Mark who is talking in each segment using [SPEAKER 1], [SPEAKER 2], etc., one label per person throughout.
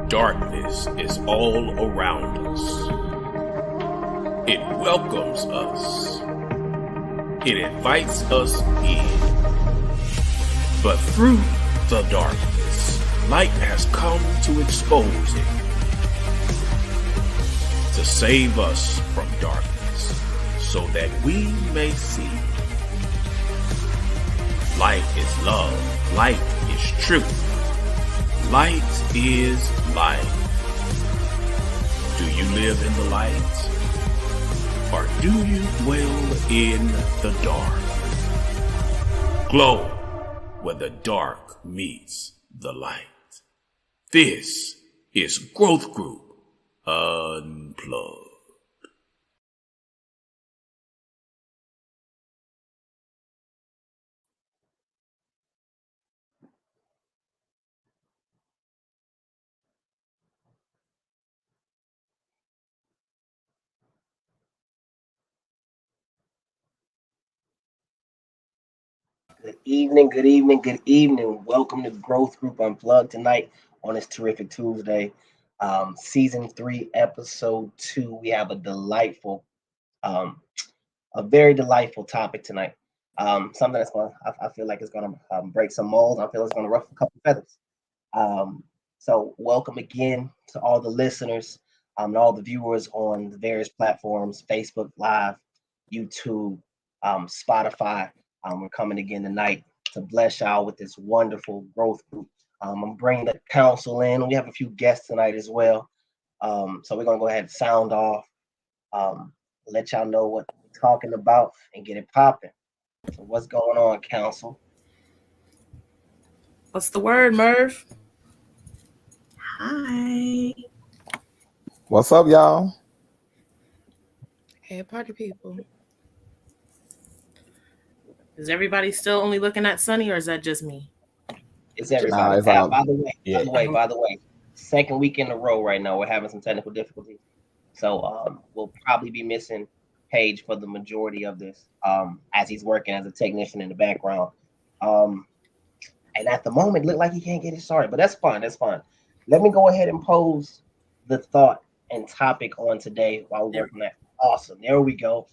[SPEAKER 1] Darkness is all around us. It welcomes us. It invites us in. But through the darkness, light has come to expose it. To save us from darkness, so that we may see. Light is love. Light is truth. Light is life. Do you live in the light? Or do you dwell in the dark? Glow where the dark meets the light. This is Growth Group Unplugged.
[SPEAKER 2] Good evening, good evening, good evening. Welcome to Growth Group Unplugged tonight on this terrific Tuesday. Season 3, episode 2. We have a very delightful topic tonight. Something that's I feel like it's gonna break some molds. I feel it's gonna ruffle a couple feathers. So welcome again to all the listeners, and all the viewers on the various platforms: Facebook Live, YouTube, Spotify. We're coming again tonight to bless y'all with this wonderful growth group. I'm bringing the council in. We have a few guests tonight as well. So we're gonna go ahead and sound off, let y'all know what we're talking about, and get it popping. So what's going on, council?
[SPEAKER 3] What's the word, Merv?
[SPEAKER 4] Hi.
[SPEAKER 5] What's up, y'all?
[SPEAKER 3] Hey, party people. Is everybody still only looking at Sunny, or is that just me?
[SPEAKER 2] It's everybody.
[SPEAKER 5] Nah, it's all-
[SPEAKER 2] By the way, second week in a row right now, we're having some technical difficulties. So we'll probably be missing Paige for the majority of this, as he's working as a technician in the background. And at the moment, look like he can't get it started, but that's fine. That's fine. Let me go ahead and pose the thought and topic on today while we're working that. Awesome. There we go.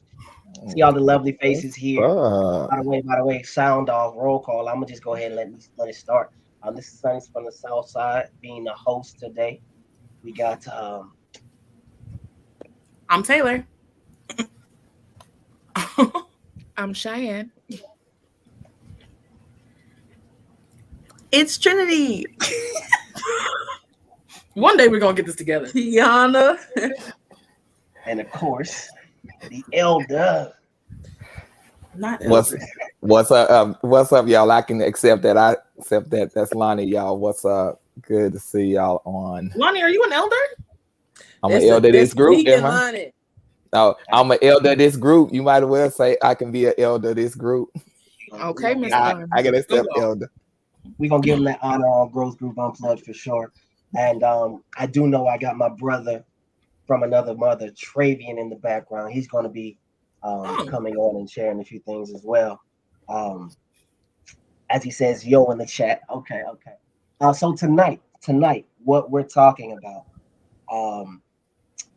[SPEAKER 2] See all the lovely faces here. By the way, sound off, roll call. I'm gonna just go ahead and let it start. This is Sunny from the South Side, being the host today. We got
[SPEAKER 3] I'm Taylor.
[SPEAKER 4] I'm Cheyenne. It's Trinity.
[SPEAKER 3] One day we're gonna get this together.
[SPEAKER 4] Tiana.
[SPEAKER 2] and of course the elder.
[SPEAKER 3] Not
[SPEAKER 5] What's up, y'all? I can accept that. I accept that. That's Lonnie, y'all. What's up? Good to see y'all on.
[SPEAKER 3] Lonnie, are you an elder?
[SPEAKER 5] I'm an elder of this group, am I?
[SPEAKER 4] Lonnie.
[SPEAKER 5] No, I'm an elder of this group. You might as well say I can be an elder of this group.
[SPEAKER 4] Okay, Miss
[SPEAKER 5] I can accept
[SPEAKER 3] Go.
[SPEAKER 5] elder.
[SPEAKER 2] We're gonna give him that honor on Growth Group Unplugged for sure. And I do know I got my brother from another mother, Travian, in the background. He's gonna be coming on and sharing a few things as well. As he says, yo in the chat. Okay. So tonight, what we're talking about,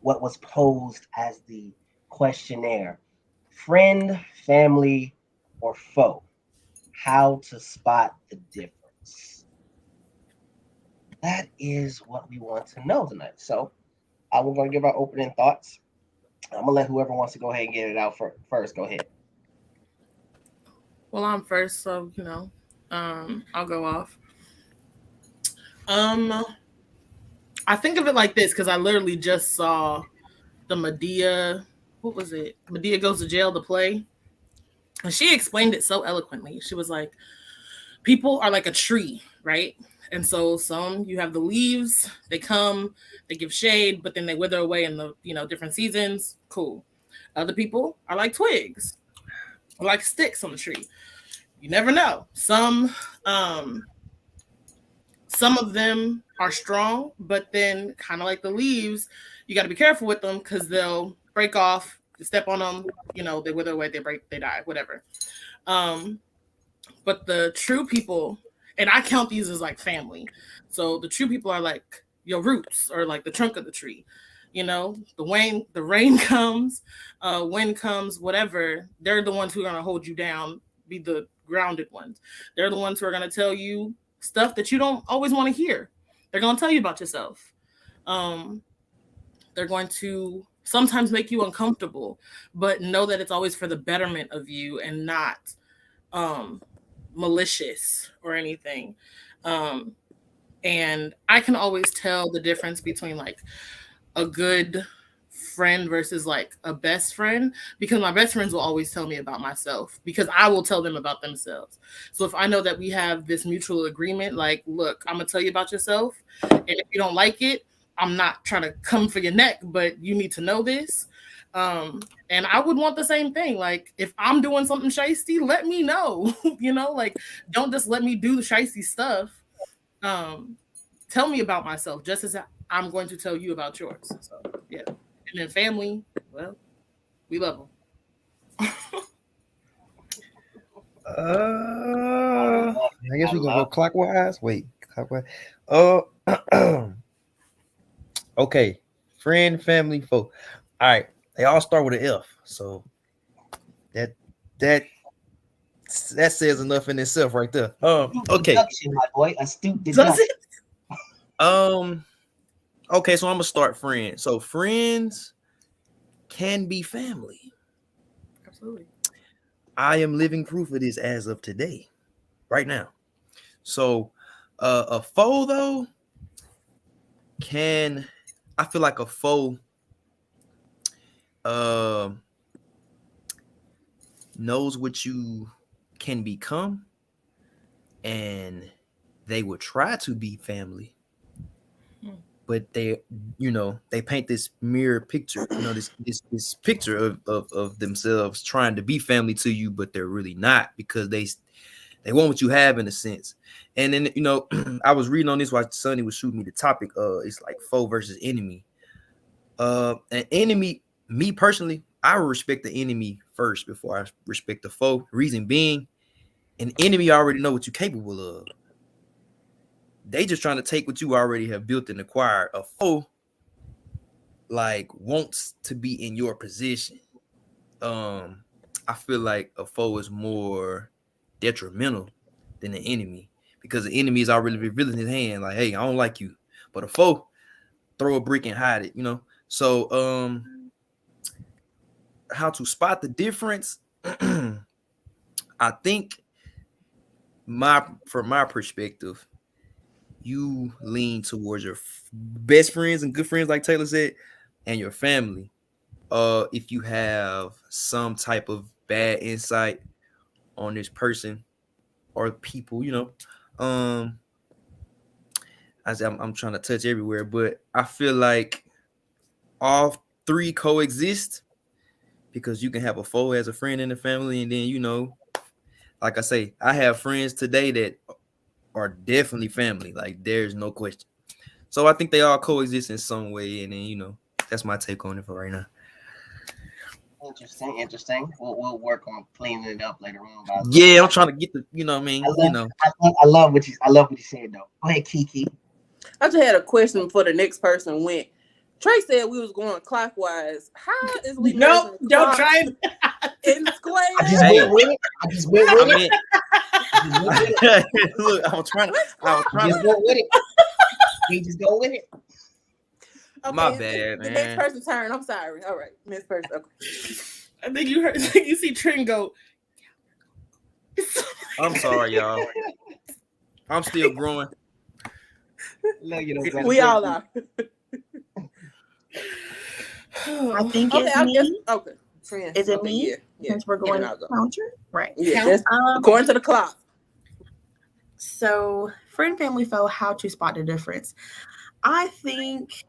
[SPEAKER 2] what was posed as the questionnaire: friend, family, or foe? How to spot the difference. That is what we want to know tonight. So we're going to give our opening thoughts. I'm gonna let whoever wants to go ahead and get it out first. Go ahead.
[SPEAKER 3] Well, I'm first, so I'll go off. I think of it like this because I literally just saw the Medea. What was it? Medea Goes to Jail, the play, and she explained it so eloquently. She was like, people are like a tree, right? And so you have the leaves, they come, they give shade, but then they wither away in the different seasons. Cool. Other people are like twigs, or like sticks on the tree. You never know. Some of them are strong, but then kind of like the leaves, you got to be careful with them because they'll break off. You step on them, they wither away, they break, they die, whatever. But the true people, and I count these as like family. So the true people are like, your roots or like the trunk of the tree. You know, the rain comes, wind comes, whatever. They're the ones who are gonna hold you down, be the grounded ones. They're the ones who are gonna tell you stuff that you don't always want to hear. They're gonna tell you about yourself. They're going to sometimes make you uncomfortable, but know that it's always for the betterment of you and not malicious or anything. And I can always tell the difference between like a good friend versus like a best friend, because my best friends will always tell me about myself because I will tell them about themselves. So if I know that we have this mutual agreement, like, look, I'm gonna tell you about yourself, and if you don't like it, I'm not trying to come for your neck, but you need to know this. And I would want the same thing. Like, if I'm doing something shiesty, let me know. You know, like, don't just let me do the shiesty stuff. Tell me about myself, just as I'm going to tell you about yours. So yeah. And then family, well, we love them.
[SPEAKER 6] I guess we can go clockwise. Wait, clockwise. Okay. Friend, family, foe. All right. They all start with an F. So that says enough in itself right there. Okay.
[SPEAKER 2] Deduction, my boy. Astute deduction.
[SPEAKER 6] Okay, so I'm gonna start friends. So friends can be family.
[SPEAKER 3] Absolutely.
[SPEAKER 6] I am living proof of this as of today, right now. So a foe though, I feel like a foe knows what you can become, and they will try to be family, but they paint this mirror picture, this picture of themselves trying to be family to you, but they're really not, because they want what you have in a sense. And then I was reading on this while Sonny was shooting me the topic. It's like foe versus enemy. An enemy, me personally, I would respect the enemy first before I respect the foe. Reason being, an enemy already know what you're capable of. They just trying to take what you already have built and acquired. A foe like wants to be in your position. I feel like a foe is more detrimental than an enemy, because the enemy is already revealing his hand, like, hey, I don't like you. But a foe, throw a brick and hide it, So how to spot the difference? I think from my perspective, you lean towards your best friends and good friends, like Taylor said, and your family. If you have some type of bad insight on this person or people, I'm trying to touch everywhere, but I feel like all three coexist, because you can have a foe as a friend in the family, and then like I say, I have friends today that are definitely family. Like, there's no question. So I think they all coexist in some way, and then that's my take on it for right now.
[SPEAKER 2] Interesting. We'll work on cleaning it up later on.
[SPEAKER 6] Yeah, I'm trying to get the,
[SPEAKER 2] I love what you said though. Go ahead, Kiki.
[SPEAKER 7] I just had a question before the next person went. Trey said we was going clockwise. How is we?
[SPEAKER 3] Nope, don't try it.
[SPEAKER 7] In square.
[SPEAKER 2] I just went with it.
[SPEAKER 6] Look, I was trying to
[SPEAKER 2] just go with it. We just go with it.
[SPEAKER 7] Okay,
[SPEAKER 6] my bad,
[SPEAKER 7] the
[SPEAKER 6] man.
[SPEAKER 7] next person's turn. I'm sorry. All right, next person. Okay.
[SPEAKER 3] I think you see Trin go.
[SPEAKER 6] I'm sorry, y'all. I'm still growing.
[SPEAKER 7] We all are.
[SPEAKER 4] I think
[SPEAKER 7] Okay,
[SPEAKER 4] it's
[SPEAKER 7] I guess.
[SPEAKER 4] me.
[SPEAKER 7] Okay, friend.
[SPEAKER 4] Is it
[SPEAKER 7] Okay,
[SPEAKER 4] me?
[SPEAKER 7] Yeah.
[SPEAKER 4] Since we're going
[SPEAKER 7] I'll go.
[SPEAKER 4] counter, right?
[SPEAKER 7] Yeah, that's according to the clock.
[SPEAKER 4] So, friend, family, foe, how to spot the difference. I think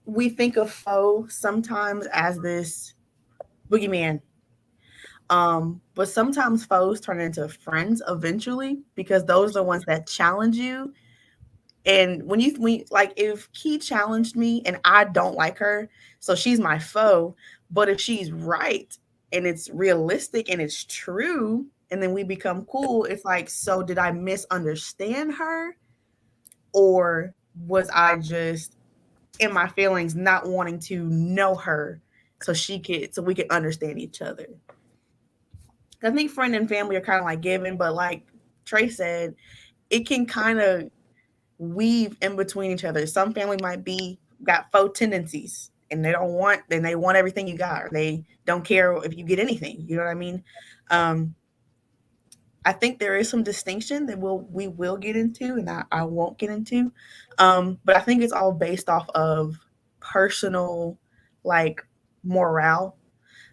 [SPEAKER 4] we think of foe sometimes as this boogeyman. But sometimes foes turn into friends eventually, because those are the ones that challenge you. And when like, if Key challenged me and I don't like her, so she's my foe. But if she's right and it's realistic and it's true, and then we become cool, it's like, so did I misunderstand her, or was I just in my feelings not wanting to know her so we could understand each other? I think friend and family are kind of like given, but like Trey said, it can kind of weave in between each other. Some family might be got faux tendencies and they want everything you got, or they don't care if you get anything. You know what I mean? I think there is some distinction that we will get into, and I won't get into. But I think it's all based off of personal, like, morale.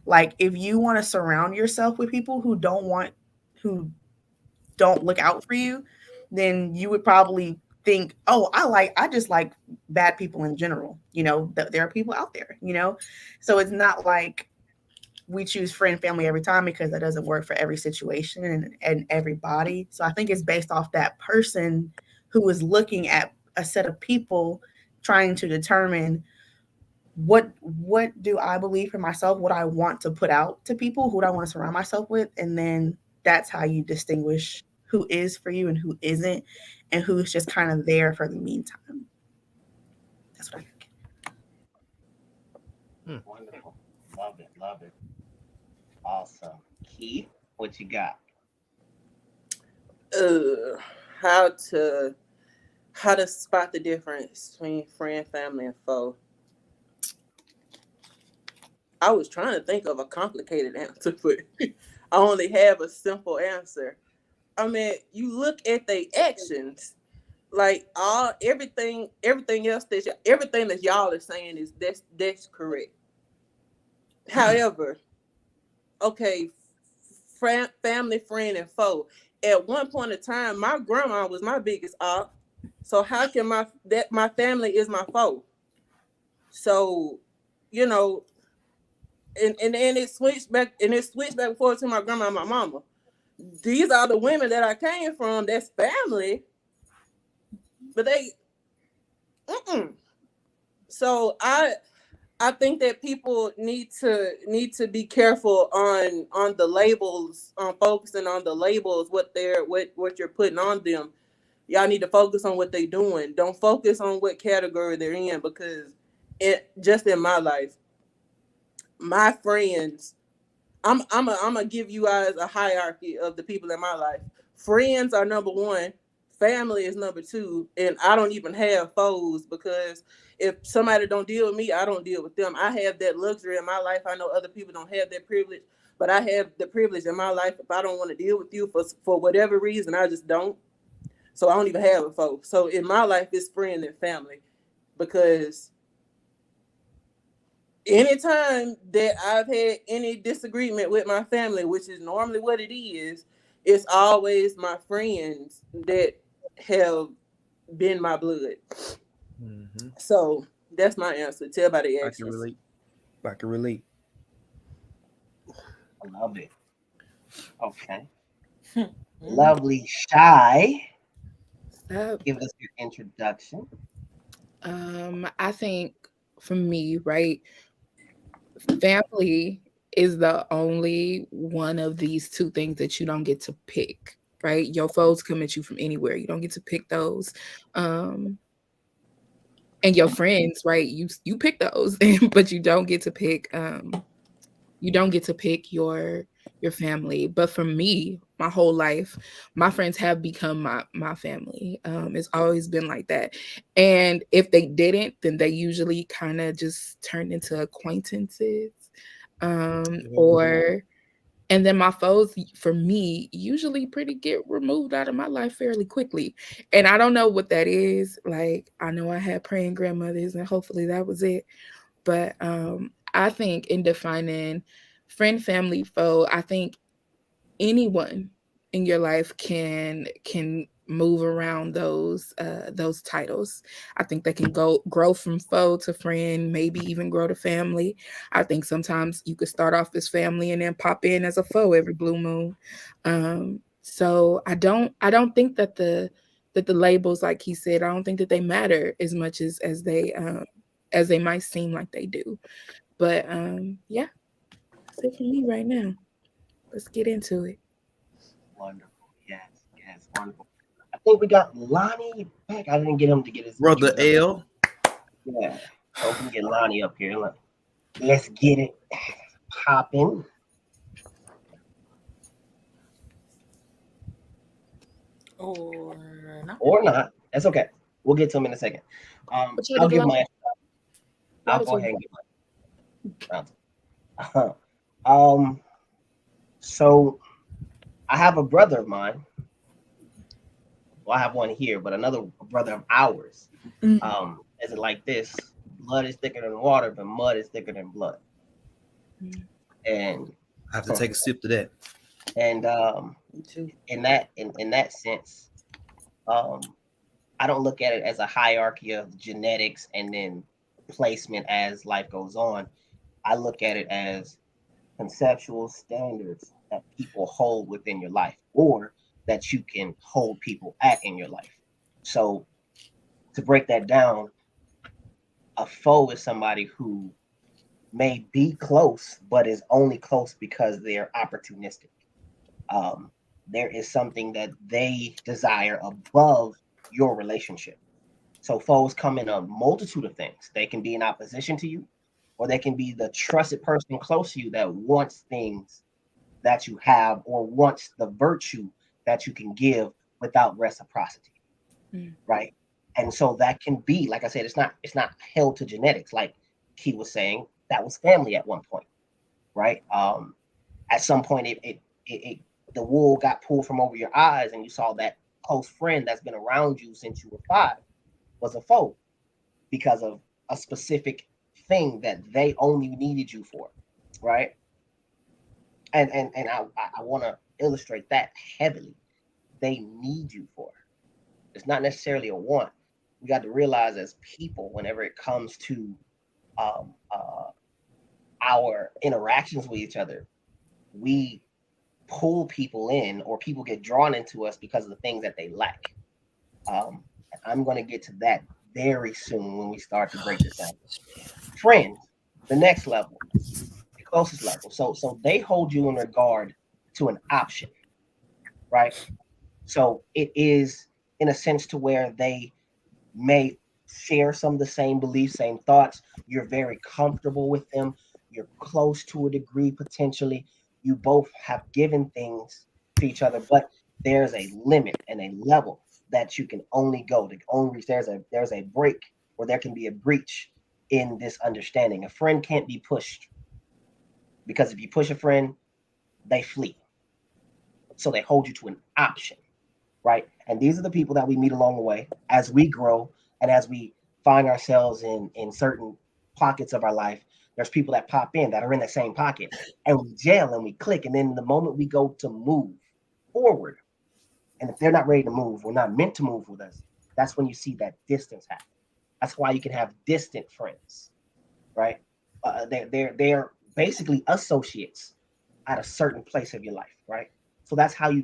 [SPEAKER 4] Like, if you want to surround yourself with people who don't look out for you, then you would probably think, oh, I just like bad people in general. There are people out there. So it's not like we choose friend family every time, because that doesn't work for every situation and everybody. So I think it's based off that person who is looking at a set of people, trying to determine what do I believe for myself, what I want to put out to people, who do I want to surround myself with, and then that's how you distinguish who is for you and who isn't, and who's just kind of there for the meantime. That's what I think.
[SPEAKER 2] Wonderful. Love it. Love it. Awesome. Keith, what you got?
[SPEAKER 7] How to spot the difference between friend, family, and foe. I was trying to think of a complicated answer, but I only have a simple answer. I mean, you look at their actions, like everything else everything that y'all are saying is that's correct. However, okay, family, friend, and foe. At one point in time, my grandma was my biggest op. So how can my family is my foe? So, you know, and it switched back and forth to my grandma and my mama. These are the women that I came from. That's family, but they. So I think that people need to be careful on the labels, on focusing on the labels, what you're putting on them. Y'all need to focus on what they're doing. Don't focus on what category they're in, because just in my life, my friends, I'm gonna give you guys a hierarchy of the people in my life. Friends are number one, family is number two, and I don't even have foes, because if somebody don't deal with me, I don't deal with them. I have that luxury in my life. I know other people don't have that privilege, but I have the privilege in my life. If I don't want to deal with you for whatever reason, I just don't. So I don't even have a foe. So in my life, it's friend and family, because anytime that I've had any disagreement with my family, which is normally what it is, it's always my friends that have been my blood.
[SPEAKER 6] Mm-hmm.
[SPEAKER 7] So that's my answer. Tell by the actions.
[SPEAKER 6] I can relate.
[SPEAKER 2] I love it. Okay. Lovely Shy. Give us your introduction.
[SPEAKER 8] I think for me, right, family is the only one of these two things that you don't get to pick, right? Your foes come at you from anywhere. You don't get to pick those. And your friends, right? You pick those, but you don't get to pick your family. But for me, my whole life, my friends have become my family. It's always been like that. And if they didn't, then they usually kind of just turned into acquaintances. And then my foes, for me, usually get removed out of my life fairly quickly. And I don't know what that is. Like, I know I had praying grandmothers, and hopefully that was it. But I think in defining friend, family, foe, I think anyone in your life can move around those titles. I think they can grow from foe to friend, maybe even grow to family. I think sometimes you could start off as family and then pop in as a foe every blue moon. So I don't think that the labels, like he said, I don't think that they matter as much as they might seem like they do. But yeah, that's it for me right now. Let's get into it.
[SPEAKER 2] Wonderful. Yes, wonderful. I think we got Lonnie back. I didn't get him to get his
[SPEAKER 6] Brother
[SPEAKER 2] introduction.
[SPEAKER 6] L.
[SPEAKER 2] Yeah. So we can get Lonnie up here. Let's get it popping.
[SPEAKER 3] Or not.
[SPEAKER 2] Or not. That's okay. We'll get to him in a second.
[SPEAKER 8] What y'all
[SPEAKER 2] I'll
[SPEAKER 8] do
[SPEAKER 2] give
[SPEAKER 8] to
[SPEAKER 2] my.
[SPEAKER 8] Y'all
[SPEAKER 2] I'll go
[SPEAKER 8] do.
[SPEAKER 2] ahead and give my. So I have a brother of mine. Well, I have one here, but another brother of ours. Is it like this? Blood is thicker than water, but mud is thicker than blood. And
[SPEAKER 6] I have to take a sip to that.
[SPEAKER 2] And in that sense, I don't look at it as a hierarchy of genetics and then placement as life goes on. I look at it as conceptual standards that people hold within your life, or that you can hold people at in your life. So to break that down, a foe is somebody who may be close, but is only close because they're opportunistic. There is something that they desire above your relationship. So foes come in a multitude of things. They can be in opposition to you, or they can be the trusted person close to you that wants things that you have, or wants the virtue that you can give without reciprocity. Right. And so that can be, like I said, it's not held to genetics. Like he was saying, that was family at one point. Right. At some point it the wool got pulled from over your eyes, and you saw that close friend that's been around you since you were 5 was a foe because of a specific thing that they only needed you for, right? And I want to illustrate that heavily. They need you for. It's not necessarily a want. We got to realize as people, whenever it comes to our interactions with each other, we pull people in, or people get drawn into us because of the things that they lack. I'm going to get to that very soon when we start to break this down. Friends, the next level, the closest level. So they hold you in regard to an option, right? So it is in a sense to where they may share some of the same beliefs, same thoughts. You're very comfortable with them. You're close to a degree potentially. You both have given things to each other, but there's a limit and a level that you can only go to only reach. There's a break, or there can be a breach in this understanding. A friend can't be pushed, because if you push a friend, they flee. So they hold you to an option, right? And these are the people that we meet along the way as we grow and as we find ourselves in certain pockets of our life. There's people that pop in that are in the same pocket, and we gel and we click. And then the moment we go to move forward, and if they're not ready to move, or not meant to move with us, that's when you see that distance happen. That's why you can have distant friends, right? They're basically associates at a certain place of your life, right? So that's how you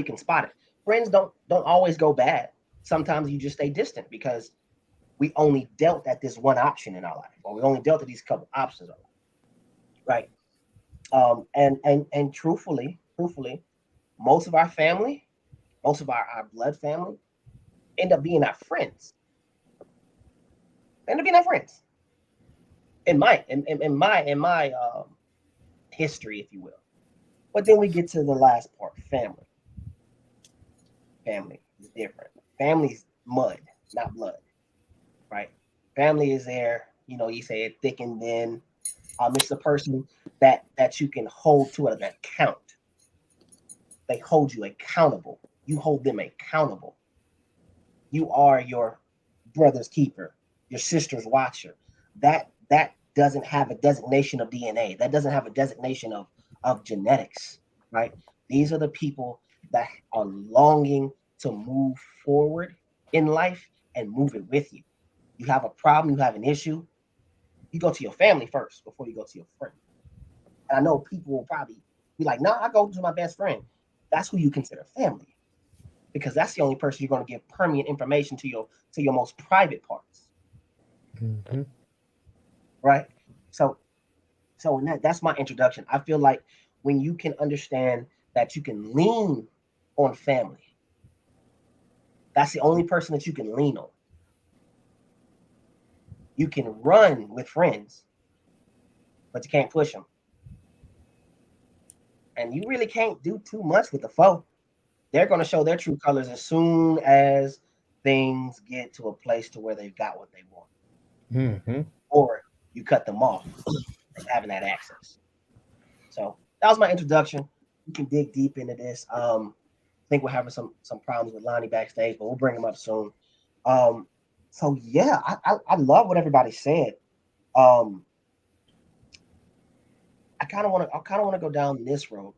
[SPEAKER 2] can spot it. Friends don't always go bad. Sometimes you just stay distant because we only dealt at this one option in our life, or we only dealt at these couple options in our life, right? And truthfully, most of our family, most of our blood family, end up being our friends. End up being our friends. In my history, if you will. But then we get to the last part, family. Family is different. Family's mud, not blood, right? Family is there, you say it thick and thin. It's the person that you can hold to an account. They hold you accountable. You hold them accountable. You are your brother's keeper, your sister's watcher. That doesn't have a designation of DNA. That doesn't have a designation of genetics, right? These are the people that are longing to move forward in life and move it with you. You have a problem, you have an issue, you go to your family first before you go to your friend. And I know people will probably be like, I go to my best friend. That's who you consider family, because that's the only person you're going to give permanent information to your most private parts.
[SPEAKER 6] Mm-hmm.
[SPEAKER 2] Right? So that's my introduction. I feel like when you can understand that you can lean on family. That's the only person that you can lean on. You can run with friends, but you can't push them. And you really can't do too much with the foe. They're going to show their true colors as soon as things get to a place to where they've got what they want.
[SPEAKER 6] Mm-hmm.
[SPEAKER 2] Or you cut them off from having that access. So that was my introduction. We can dig deep into this. I think we're having some problems with Lonnie backstage, but we'll bring him up soon. So yeah, I love what everybody said. I kind of want to go down this road,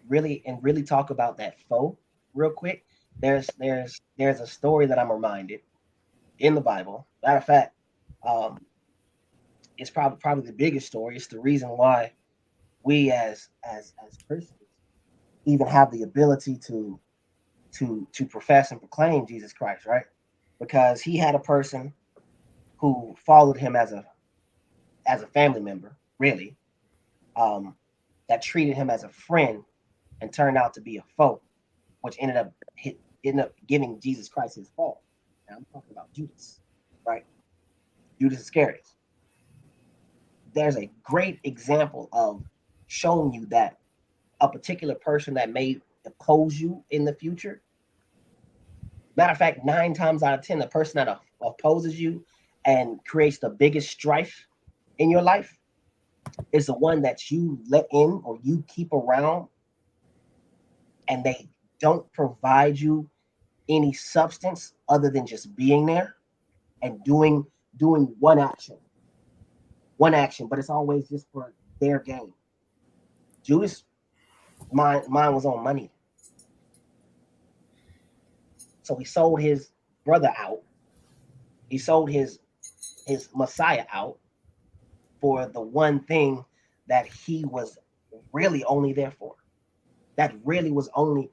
[SPEAKER 2] really talk about that foe real quick. There's a story that I'm reminded in the Bible. Matter of fact, it's probably the biggest story. It's the reason why we as Christians even have the ability to profess and proclaim Jesus Christ, right? Because he had a person who followed him as a family member, really, that treated him as a friend and turned out to be a foe, which ended up giving Jesus Christ his fall. Now I'm talking about Judas, right? Judas Iscariot. There's a great example of showing you that a particular person that may oppose you in the future. Matter of fact, 9 times out of 10, the person that opposes you and creates the biggest strife in your life is the one that you let in or you keep around, and they don't provide you any substance other than just being there and doing one action, but it's always just for their gain. Judas, mine was on money. So he sold his brother out. He sold his Messiah out for the one thing that he was really only there for. That really was only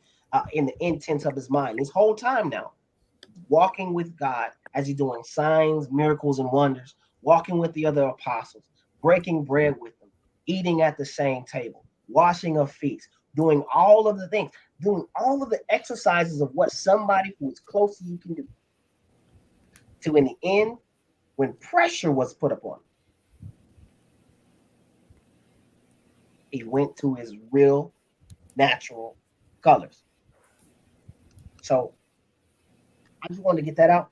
[SPEAKER 2] in the intent of his mind. This whole time now, walking with God as he's doing signs, miracles, and wonders, walking with the other apostles, breaking bread with them, eating at the same table, washing of feet, doing all of the things, doing all of the exercises of what somebody who is close to you can do. To in the end, when pressure was put upon him, he went to his real, natural colors. So I just wanted to get that out.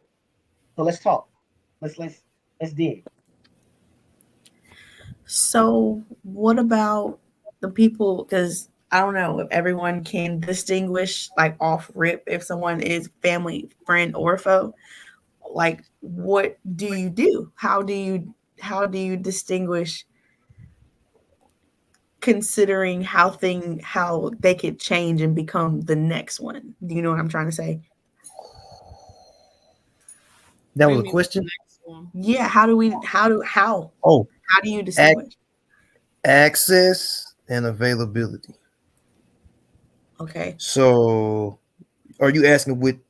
[SPEAKER 2] So let's talk. Let's dig.
[SPEAKER 4] So what about the people? Because I don't know if everyone can distinguish like off rip if someone is family, friend, or foe. Like, what do you do? How do you distinguish, considering how they could change and become the next one? Do you know what I'm trying to say?
[SPEAKER 6] That was a question.
[SPEAKER 4] Yeah. How do you distinguish?
[SPEAKER 6] Access and availability.
[SPEAKER 4] Okay.
[SPEAKER 6] So, are you asking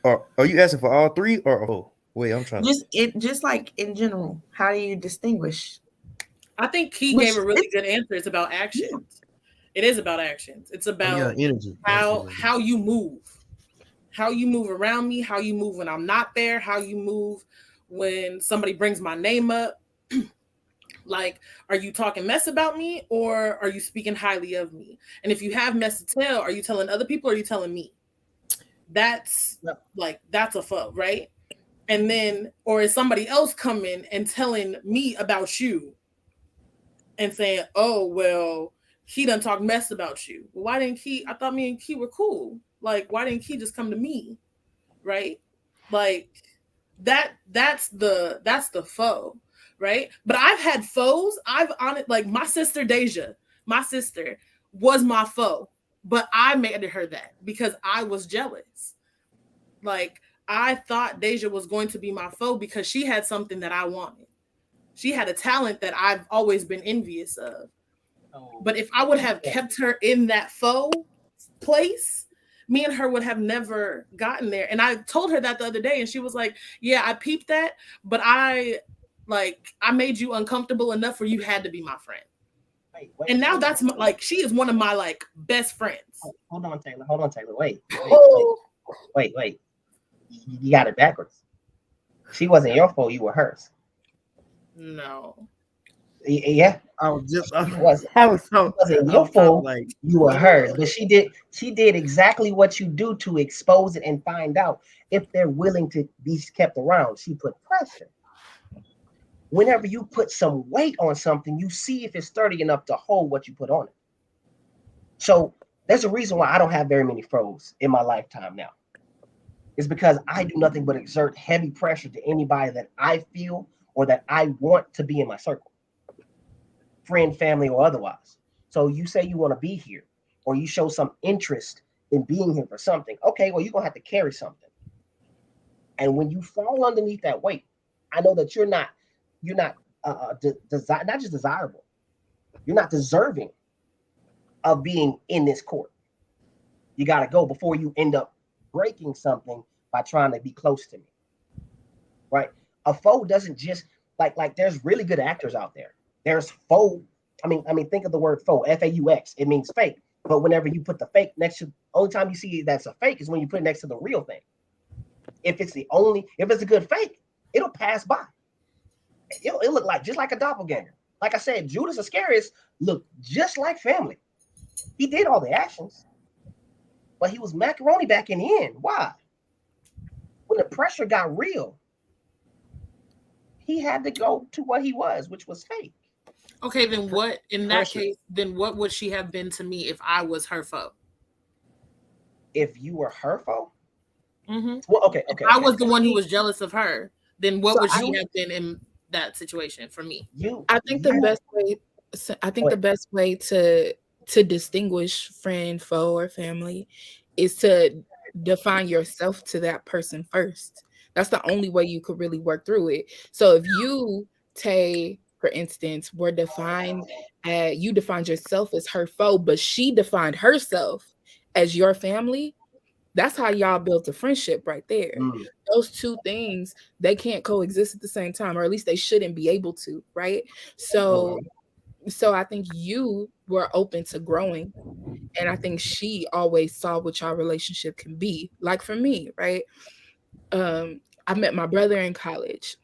[SPEAKER 6] are you asking for all three or wait? I'm trying.
[SPEAKER 4] Just like in general, how do you distinguish?
[SPEAKER 3] I think he gave a really good answer. It's about actions. Yeah. It is about actions. It's about
[SPEAKER 6] energy.
[SPEAKER 3] How you move. How you move around me, how you move when I'm not there, how you move when somebody brings my name up. Like, are you talking mess about me or are you speaking highly of me? And if you have mess to tell, are you telling other people or are you telling me? That's a foe, right? And then, or is somebody else coming and telling me about you and saying, oh, well, he done talk mess about you. Well, why didn't I thought me and Key were cool. Like, why didn't Key just come to me? Right? Like that's the foe, right? But I've had foes. Like my sister Deja, my sister was my foe, but I made her that because I was jealous. Like I thought Deja was going to be my foe because she had something that I wanted. She had a talent that I've always been envious of. But if I would have kept her in that foe place, me and her would have never gotten there. And I told her that the other day and she was like, yeah, I peeped that, but I made you uncomfortable enough where you had to be my friend.
[SPEAKER 2] Wait,
[SPEAKER 3] And now
[SPEAKER 2] hold
[SPEAKER 3] that's
[SPEAKER 2] on.
[SPEAKER 3] like she is one of my like best friends.
[SPEAKER 2] Hold on, Taylor. Hold on, Taylor. Wait. You got it backwards. She wasn't your fault. You were hers.
[SPEAKER 3] No.
[SPEAKER 2] Yeah,
[SPEAKER 6] I was just
[SPEAKER 2] it wasn't.
[SPEAKER 4] That was so.
[SPEAKER 2] It wasn't
[SPEAKER 6] I'm
[SPEAKER 2] your
[SPEAKER 6] trying to
[SPEAKER 2] fault.
[SPEAKER 6] like
[SPEAKER 2] You were hers. But she did exactly what you do to expose it and find out if they're willing to be kept around. She put pressure. Whenever you put some weight on something, you see if it's sturdy enough to hold what you put on it. So there's a reason why I don't have very many froze in my lifetime now. It's because I do nothing but exert heavy pressure to anybody that I feel or that I want to be in my circle, friend, family, or otherwise. So you say you want to be here, or you show some interest in being here for something. Okay, well, you're gonna have to carry something. And when you fall underneath that weight, I know that you're not not just desirable. You're not deserving of being in this court. You got to go before you end up breaking something by trying to be close to me, right? A foe doesn't just like. There's really good actors out there. There's foe. I mean, think of the word foe. Faux. It means fake. But whenever you put the fake next to, only time you see that's a fake is when you put it next to the real thing. If it's a good fake, it'll pass by. It'll look like just like a doppelganger. Like I said, Judas Iscariot looked just like family. He did all the actions, but he was macaroni back in the end. Why? When the pressure got real, he had to go to what he was, which was fake.
[SPEAKER 3] Okay, then what in that
[SPEAKER 6] Pressure.
[SPEAKER 3] case, then what would she have been to me if I was her foe?
[SPEAKER 2] If you were her foe,
[SPEAKER 3] Mm-hmm.
[SPEAKER 2] well, okay.
[SPEAKER 3] If I was the one who was jealous of her, then what
[SPEAKER 8] So
[SPEAKER 3] would she have been in that situation for me?
[SPEAKER 8] I think the best way to distinguish friend, foe, or family is to define yourself to that person first. That's the only way you could really work through it. So if you, Tay, for instance, were defined you defined yourself as her foe, but she defined herself as your family, that's how y'all built a friendship right there. Those two things, they can't coexist at the same time, or at least they shouldn't be able to, right? So I think you were open to growing, and I think she always saw what your relationship can be. Like for me, right? I met my brother in college.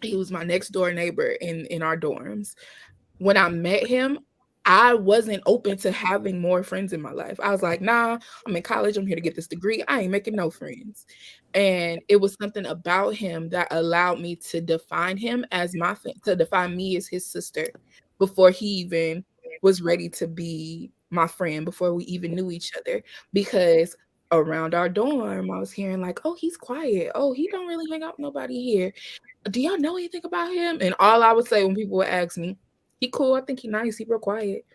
[SPEAKER 8] He was my next door neighbor in our dorms. When I met him, I wasn't open to having more friends in my life. I was like, nah, I'm in college. I'm here to get this degree. I ain't making no friends. And it was something about him that allowed me to define him as to define me as his sister before he even was ready to be my friend, before we even knew each other. Because around our dorm, I was hearing like, oh, he's quiet. Oh, he don't really hang out with nobody here. Do y'all know anything about him? And all I would say when people would ask me, he cool, I think he nice, he real quiet.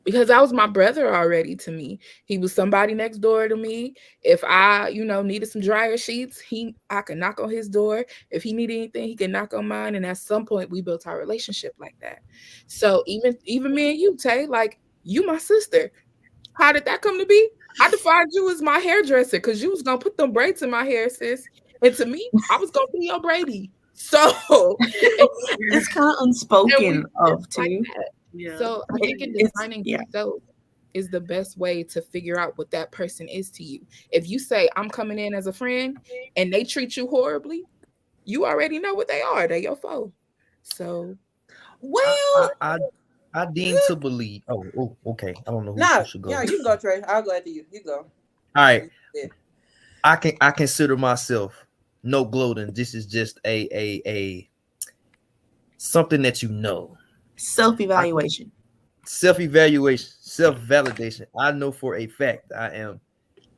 [SPEAKER 8] Because that was my brother already to me. He was somebody next door to me. If I, needed some dryer sheets, I could knock on his door. If he needed anything, he could knock on mine. And at some point we built our relationship like that. So even me and you, Tay, like you my sister. How did that come to be? I defined you as my hairdresser because you was gonna put them braids in my hair, sis. And to me, I was gonna be your Brady. So
[SPEAKER 4] it's kind of unspoken of too.
[SPEAKER 3] Yeah.
[SPEAKER 8] So I think in defining yourself is the best way to figure out what that person is to you. If you say I'm coming in as a friend and they treat you horribly, you already know what they are. They're your foe. So
[SPEAKER 6] I deem to believe. Oh, okay. I don't know who should go.
[SPEAKER 7] Yeah, you go, Trey. I'll go after you. You go.
[SPEAKER 6] All right. Yeah. I consider myself no gloating. This is just a something that you know.
[SPEAKER 4] Self-evaluation.
[SPEAKER 6] Self-validation. I know for a fact I am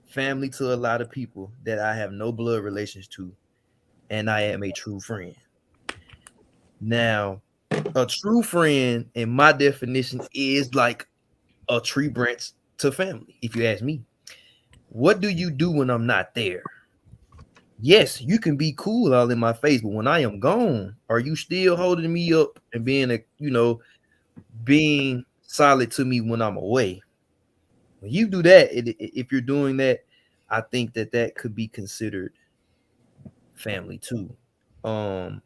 [SPEAKER 6] family to a lot of people that I have no blood relations to, and I am a true friend. Now, a true friend, in my definition, is like a tree branch to family, if you ask me. What do you do when I'm not there? Yes, you can be cool all in my face, but when I am gone, are you still holding me up and being solid to me when I'm away? When you do that, if you're doing that, I think that could be considered family too. And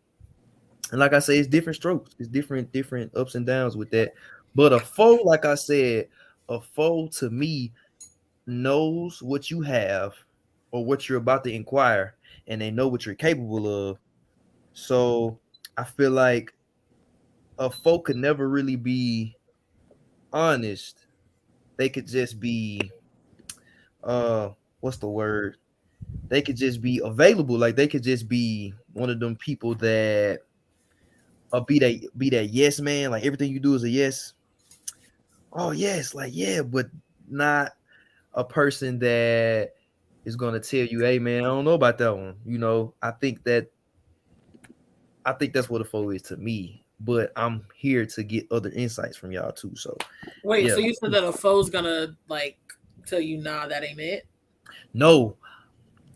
[SPEAKER 6] like I say, it's different strokes, it's different ups and downs with that. But a foe, like I said, a foe to me knows what you have or what you're about to inquire, and they know what you're capable of. So I feel like a foe could never really be honest. They could just be what's the word? They could just be available. Like they could just be one of them people that be that yes man. Like everything you do is a yes. Oh yes, like yeah, but not a person that is gonna tell you, hey man, I don't know about that one. I think that's what a foe is to me. But I'm here to get other insights from y'all too. So
[SPEAKER 3] Wait,
[SPEAKER 6] yeah.
[SPEAKER 3] so you said that a foe's gonna like tell you, nah, that ain't it?
[SPEAKER 6] No,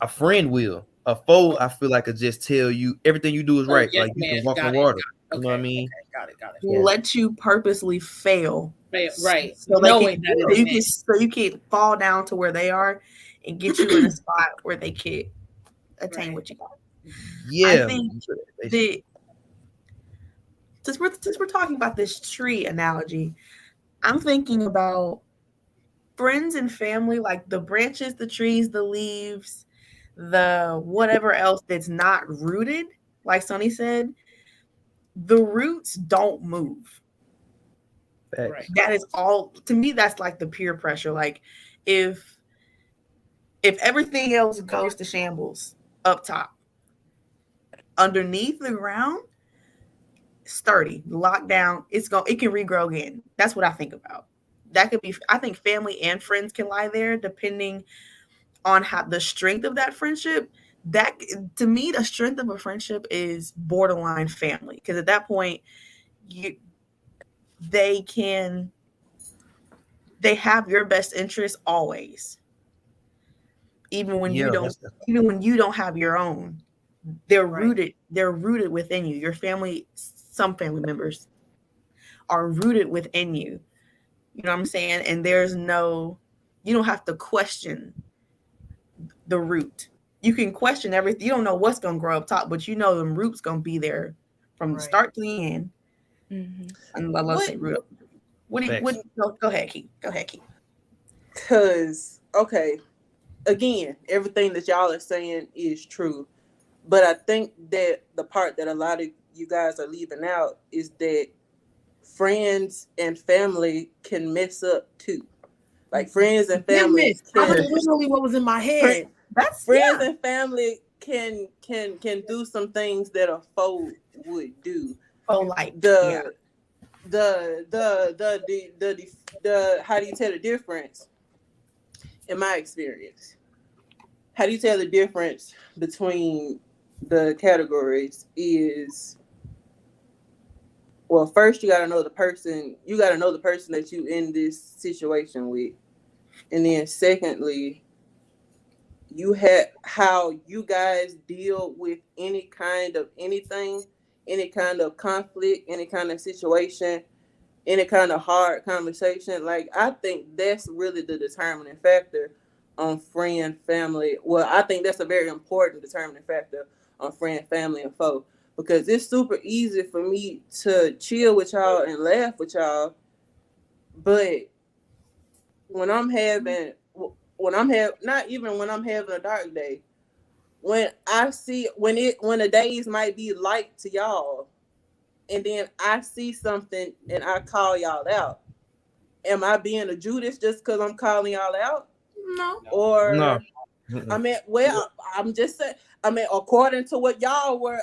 [SPEAKER 6] a friend will. A foe, I feel like, could just tell you everything you do is right.
[SPEAKER 3] Yes,
[SPEAKER 6] Like you
[SPEAKER 3] man.
[SPEAKER 6] can walk
[SPEAKER 3] Got
[SPEAKER 6] on
[SPEAKER 3] it.
[SPEAKER 6] water.
[SPEAKER 3] Okay,
[SPEAKER 6] You know what I mean?
[SPEAKER 3] okay, got it.
[SPEAKER 4] Let you purposely fail.
[SPEAKER 3] Right.
[SPEAKER 4] So
[SPEAKER 3] Knowing that it ain't it.
[SPEAKER 4] so you can fall down to where they are and get you in a spot where they can't attain what you got.
[SPEAKER 6] Yeah.
[SPEAKER 4] I think that since we're talking about this tree analogy, I'm thinking about friends and family, like the branches, the trees, the leaves, the whatever else that's not rooted, like Sonny said, the roots don't move.
[SPEAKER 3] Right.
[SPEAKER 4] That is all to me, that's like the peer pressure. Like if everything else goes to shambles up top, underneath the ground, sturdy, locked down, it can regrow again. That's what I think about. That could be, I think family and friends can lie there depending on how the strength of that friendship. That to me, the strength of a friendship is borderline family, because at that point they have your best interest always, even when you don't have your own. They're rooted within you. Your family, some family members are rooted within you. You know what I'm saying? And you don't have to question the root. You can question everything. You don't know what's going to grow up top, but you know the root's going to be there from the start to the end.
[SPEAKER 8] Mm-hmm.
[SPEAKER 4] And I love root. Go ahead, Keith.
[SPEAKER 7] Because, okay, again, everything that y'all are saying is true. But I think that the part that a lot of you guys are leaving out is that friends and family can mess up too. Like friends and family
[SPEAKER 3] That's literally what was in my head.
[SPEAKER 7] Friends and family can do some things that a foe would do.
[SPEAKER 4] Oh, like
[SPEAKER 7] the how do you tell the difference? In my experience, how do you tell the difference between the categories is, well, first you got to know the person that you in this situation with, and then secondly, you have how you guys deal with any kind of anything, any kind of conflict, any kind of situation, any kind of hard conversation. Like, I think that's really the determining factor on friend, family. Well, I think that's a very important determining factor on friend, family, and foe, because it's super easy for me to chill with y'all and laugh with y'all, but when I'm having not even when I'm having a dark day, when the days might be light to y'all, and then I see something and I call y'all out, am I being a Judas just because I'm calling y'all out?
[SPEAKER 3] No.
[SPEAKER 7] Or
[SPEAKER 6] no.
[SPEAKER 7] I mean, well, I'm just saying. I mean, according to what y'all were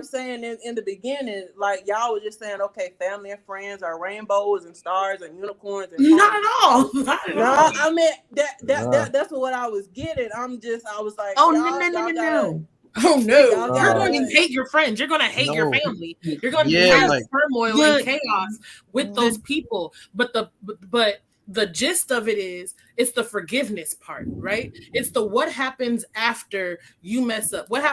[SPEAKER 7] saying in the beginning, like y'all were just saying, okay, family and friends are rainbows and stars and unicorns. And
[SPEAKER 3] not at all.
[SPEAKER 7] No, I mean that's what I was getting. I was like,
[SPEAKER 4] oh
[SPEAKER 7] no.
[SPEAKER 3] Oh no! You're going
[SPEAKER 7] gotta
[SPEAKER 3] to hate your friends. You're going to hate your family. You're going to
[SPEAKER 6] Yeah,
[SPEAKER 3] have
[SPEAKER 6] like-
[SPEAKER 3] turmoil and chaos with those people. But the gist of it is, it's the forgiveness part, right? It's the what happens after you mess up. What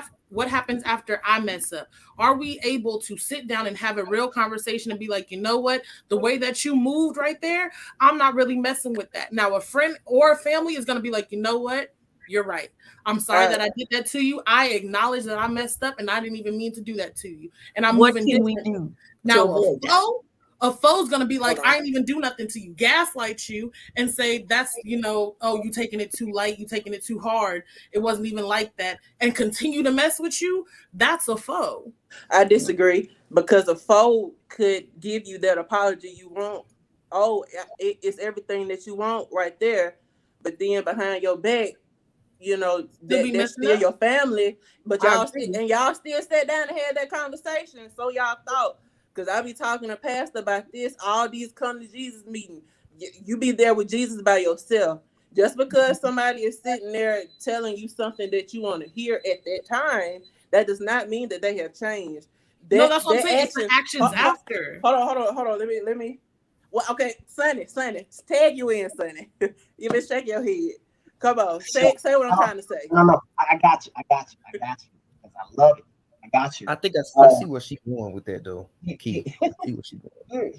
[SPEAKER 3] happens after I mess up? Are we able to sit down and have a real conversation and be like, you know what? The way that you moved right there, I'm not really messing with that. Now, a friend or a family is going to be like, you know what? You're right. I'm sorry that I did that to you. I acknowledge that I messed up and I didn't even mean to do that to you. And I'm
[SPEAKER 4] what
[SPEAKER 3] moving.
[SPEAKER 4] can we do
[SPEAKER 3] Now, A foe's gonna be like, I ain't even do nothing to you, gaslight you, and say that's, oh, you taking it too light, you taking it too hard. It wasn't even like that, and continue to mess with you. That's a foe.
[SPEAKER 7] I disagree, because a foe could give you that apology you want. Oh, it's everything that you want right there, but then behind your back, that's still your family. But y'all still sat down and had that conversation. So y'all thought, because I be talking to pastor about this, all these come to Jesus meetings. You be there with Jesus by yourself. Just because somebody is sitting there telling you something that you want to hear at that time, that does not mean that they have changed.
[SPEAKER 3] No, that's what I'm saying. It's the actions after.
[SPEAKER 7] Hold on. Let me. Well, okay, Sonny, tag you in, Sonny. You been shake your head. Come on, say what I'm trying to say.
[SPEAKER 2] No, I got you. Because I love it. I got you.
[SPEAKER 6] I think I see where she's going with that, though. Key. See what she's going.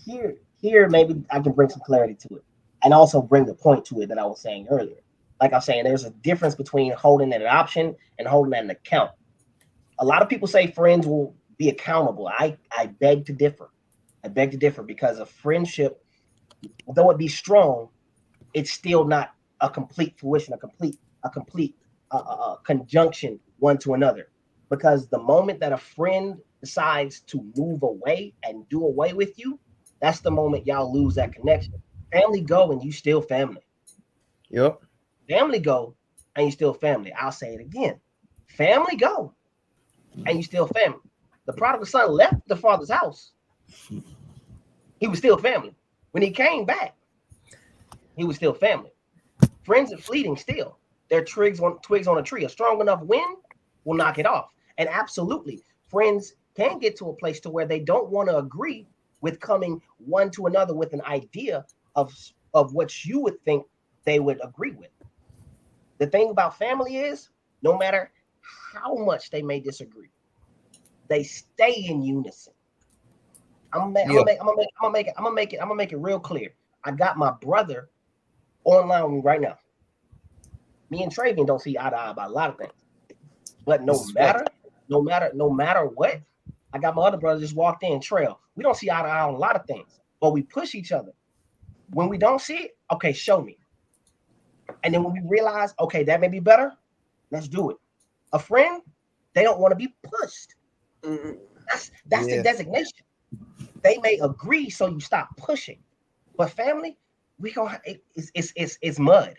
[SPEAKER 2] Here, maybe I can bring some clarity to it, and also bring the point to it that I was saying earlier. Like I'm saying, there's a difference between holding an option and holding an account. A lot of people say friends will be accountable. I beg to differ. Because a friendship, though it be strong, it's still not a complete fruition, a complete conjunction one to another. Because the moment that a friend decides to move away and do away with you, that's the moment y'all lose that connection. Family go and you still family.
[SPEAKER 6] Yep.
[SPEAKER 2] Family go and you still family. I'll say it again. Family go and you still family. The prodigal son left the father's house. He was still family. When he came back, he was still family. Friends are fleeting still. They're twigs on a tree. A strong enough wind will knock it off. And absolutely, friends can get to a place to where they don't want to agree with coming one to another with an idea of what you would think they would agree with. The thing about family is, no matter how much they may disagree, they stay in unison. I'm gonna make it real clear. I got my brother online with me right now. Me and Travian don't see eye to eye about a lot of things, but no matter what, I got my other brother just walked in, Trail. We don't see eye to eye on a lot of things, but we push each other. When we don't see it, okay, show me. And then when we realize, okay, that may be better, let's do it. A friend, they don't want to be pushed. Mm-hmm. That's the designation. They may agree, so you stop pushing. But family, it's mud.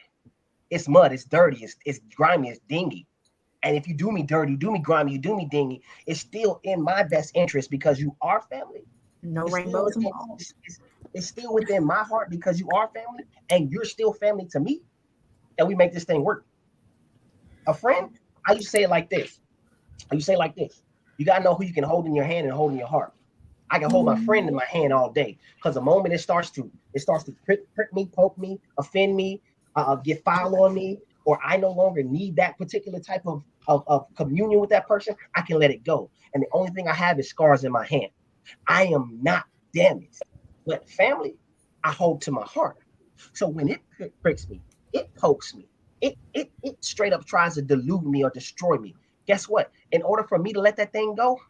[SPEAKER 2] It's mud. It's dirty. It's grimy. It's dingy. And if you do me dirty, you do me grimy, you do me dingy, it's still in my best interest because you are family.
[SPEAKER 4] No rainbows involved.
[SPEAKER 2] It's still within my heart because you are family and you're still family to me. And we make this thing work. A friend, I used to say it like this. You gotta know who you can hold in your hand and hold in your heart. I can hold my friend in my hand all day because the moment it starts to prick me, poke me, offend me, get foul on me, or I no longer need that particular type of communion with that person, I can let it go. And the only thing I have is scars in my hand. I am not damaged. But family, I hold to my heart. So when it pricks me, it pokes me, it straight up tries to delude me or destroy me. Guess what? In order for me to let that thing go,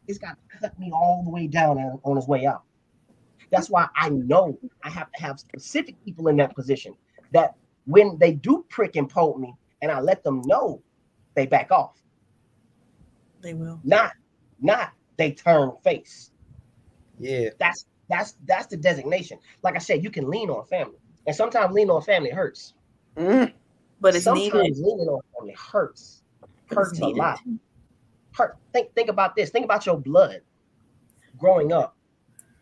[SPEAKER 2] it's got to cut me all the way down on its way out. That's why I know I have to have specific people in that position that when they do prick and poke me and I let them know, they back off.
[SPEAKER 4] They will.
[SPEAKER 2] Not they turn face.
[SPEAKER 6] Yeah.
[SPEAKER 2] That's the designation. Like I said, you can lean on family. And sometimes leaning on family hurts.
[SPEAKER 4] But it's
[SPEAKER 2] sometimes
[SPEAKER 4] needed.
[SPEAKER 2] Leaning on family hurts. Hurts a lot. Think about this. Think about your blood growing up,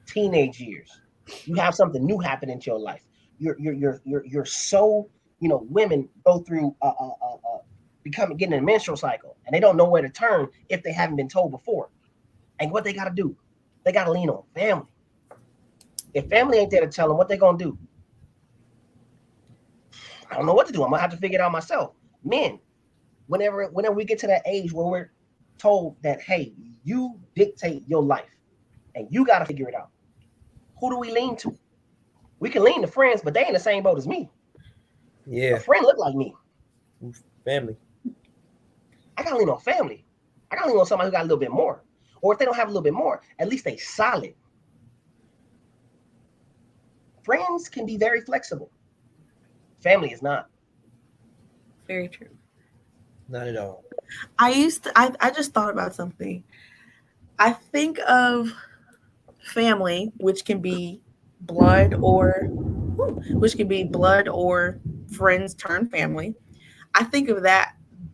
[SPEAKER 2] teenage years. You have something new happen into your life. You're so, women go through getting a menstrual cycle and they don't know where to turn if they haven't been told before. And what they got to do, they got to lean on family. If family ain't there to tell them, what they gonna do? I don't know what to do. I'm gonna have to figure it out myself. Men, whenever we get to that age where we're told that, hey, you dictate your life and you got to figure it out. Who do we lean to? We can lean to friends, but they ain't the same boat as me.
[SPEAKER 6] Yeah.
[SPEAKER 2] A friend look like me.
[SPEAKER 6] Family.
[SPEAKER 2] I got to lean on family. I got to lean on somebody who got a little bit more. Or if they don't have a little bit more, at least they solid. friends can be very flexible. Family is not.
[SPEAKER 4] Very true.
[SPEAKER 6] Not at all.
[SPEAKER 4] I just thought about something. I think of family, which can be blood or friends turn family. I think of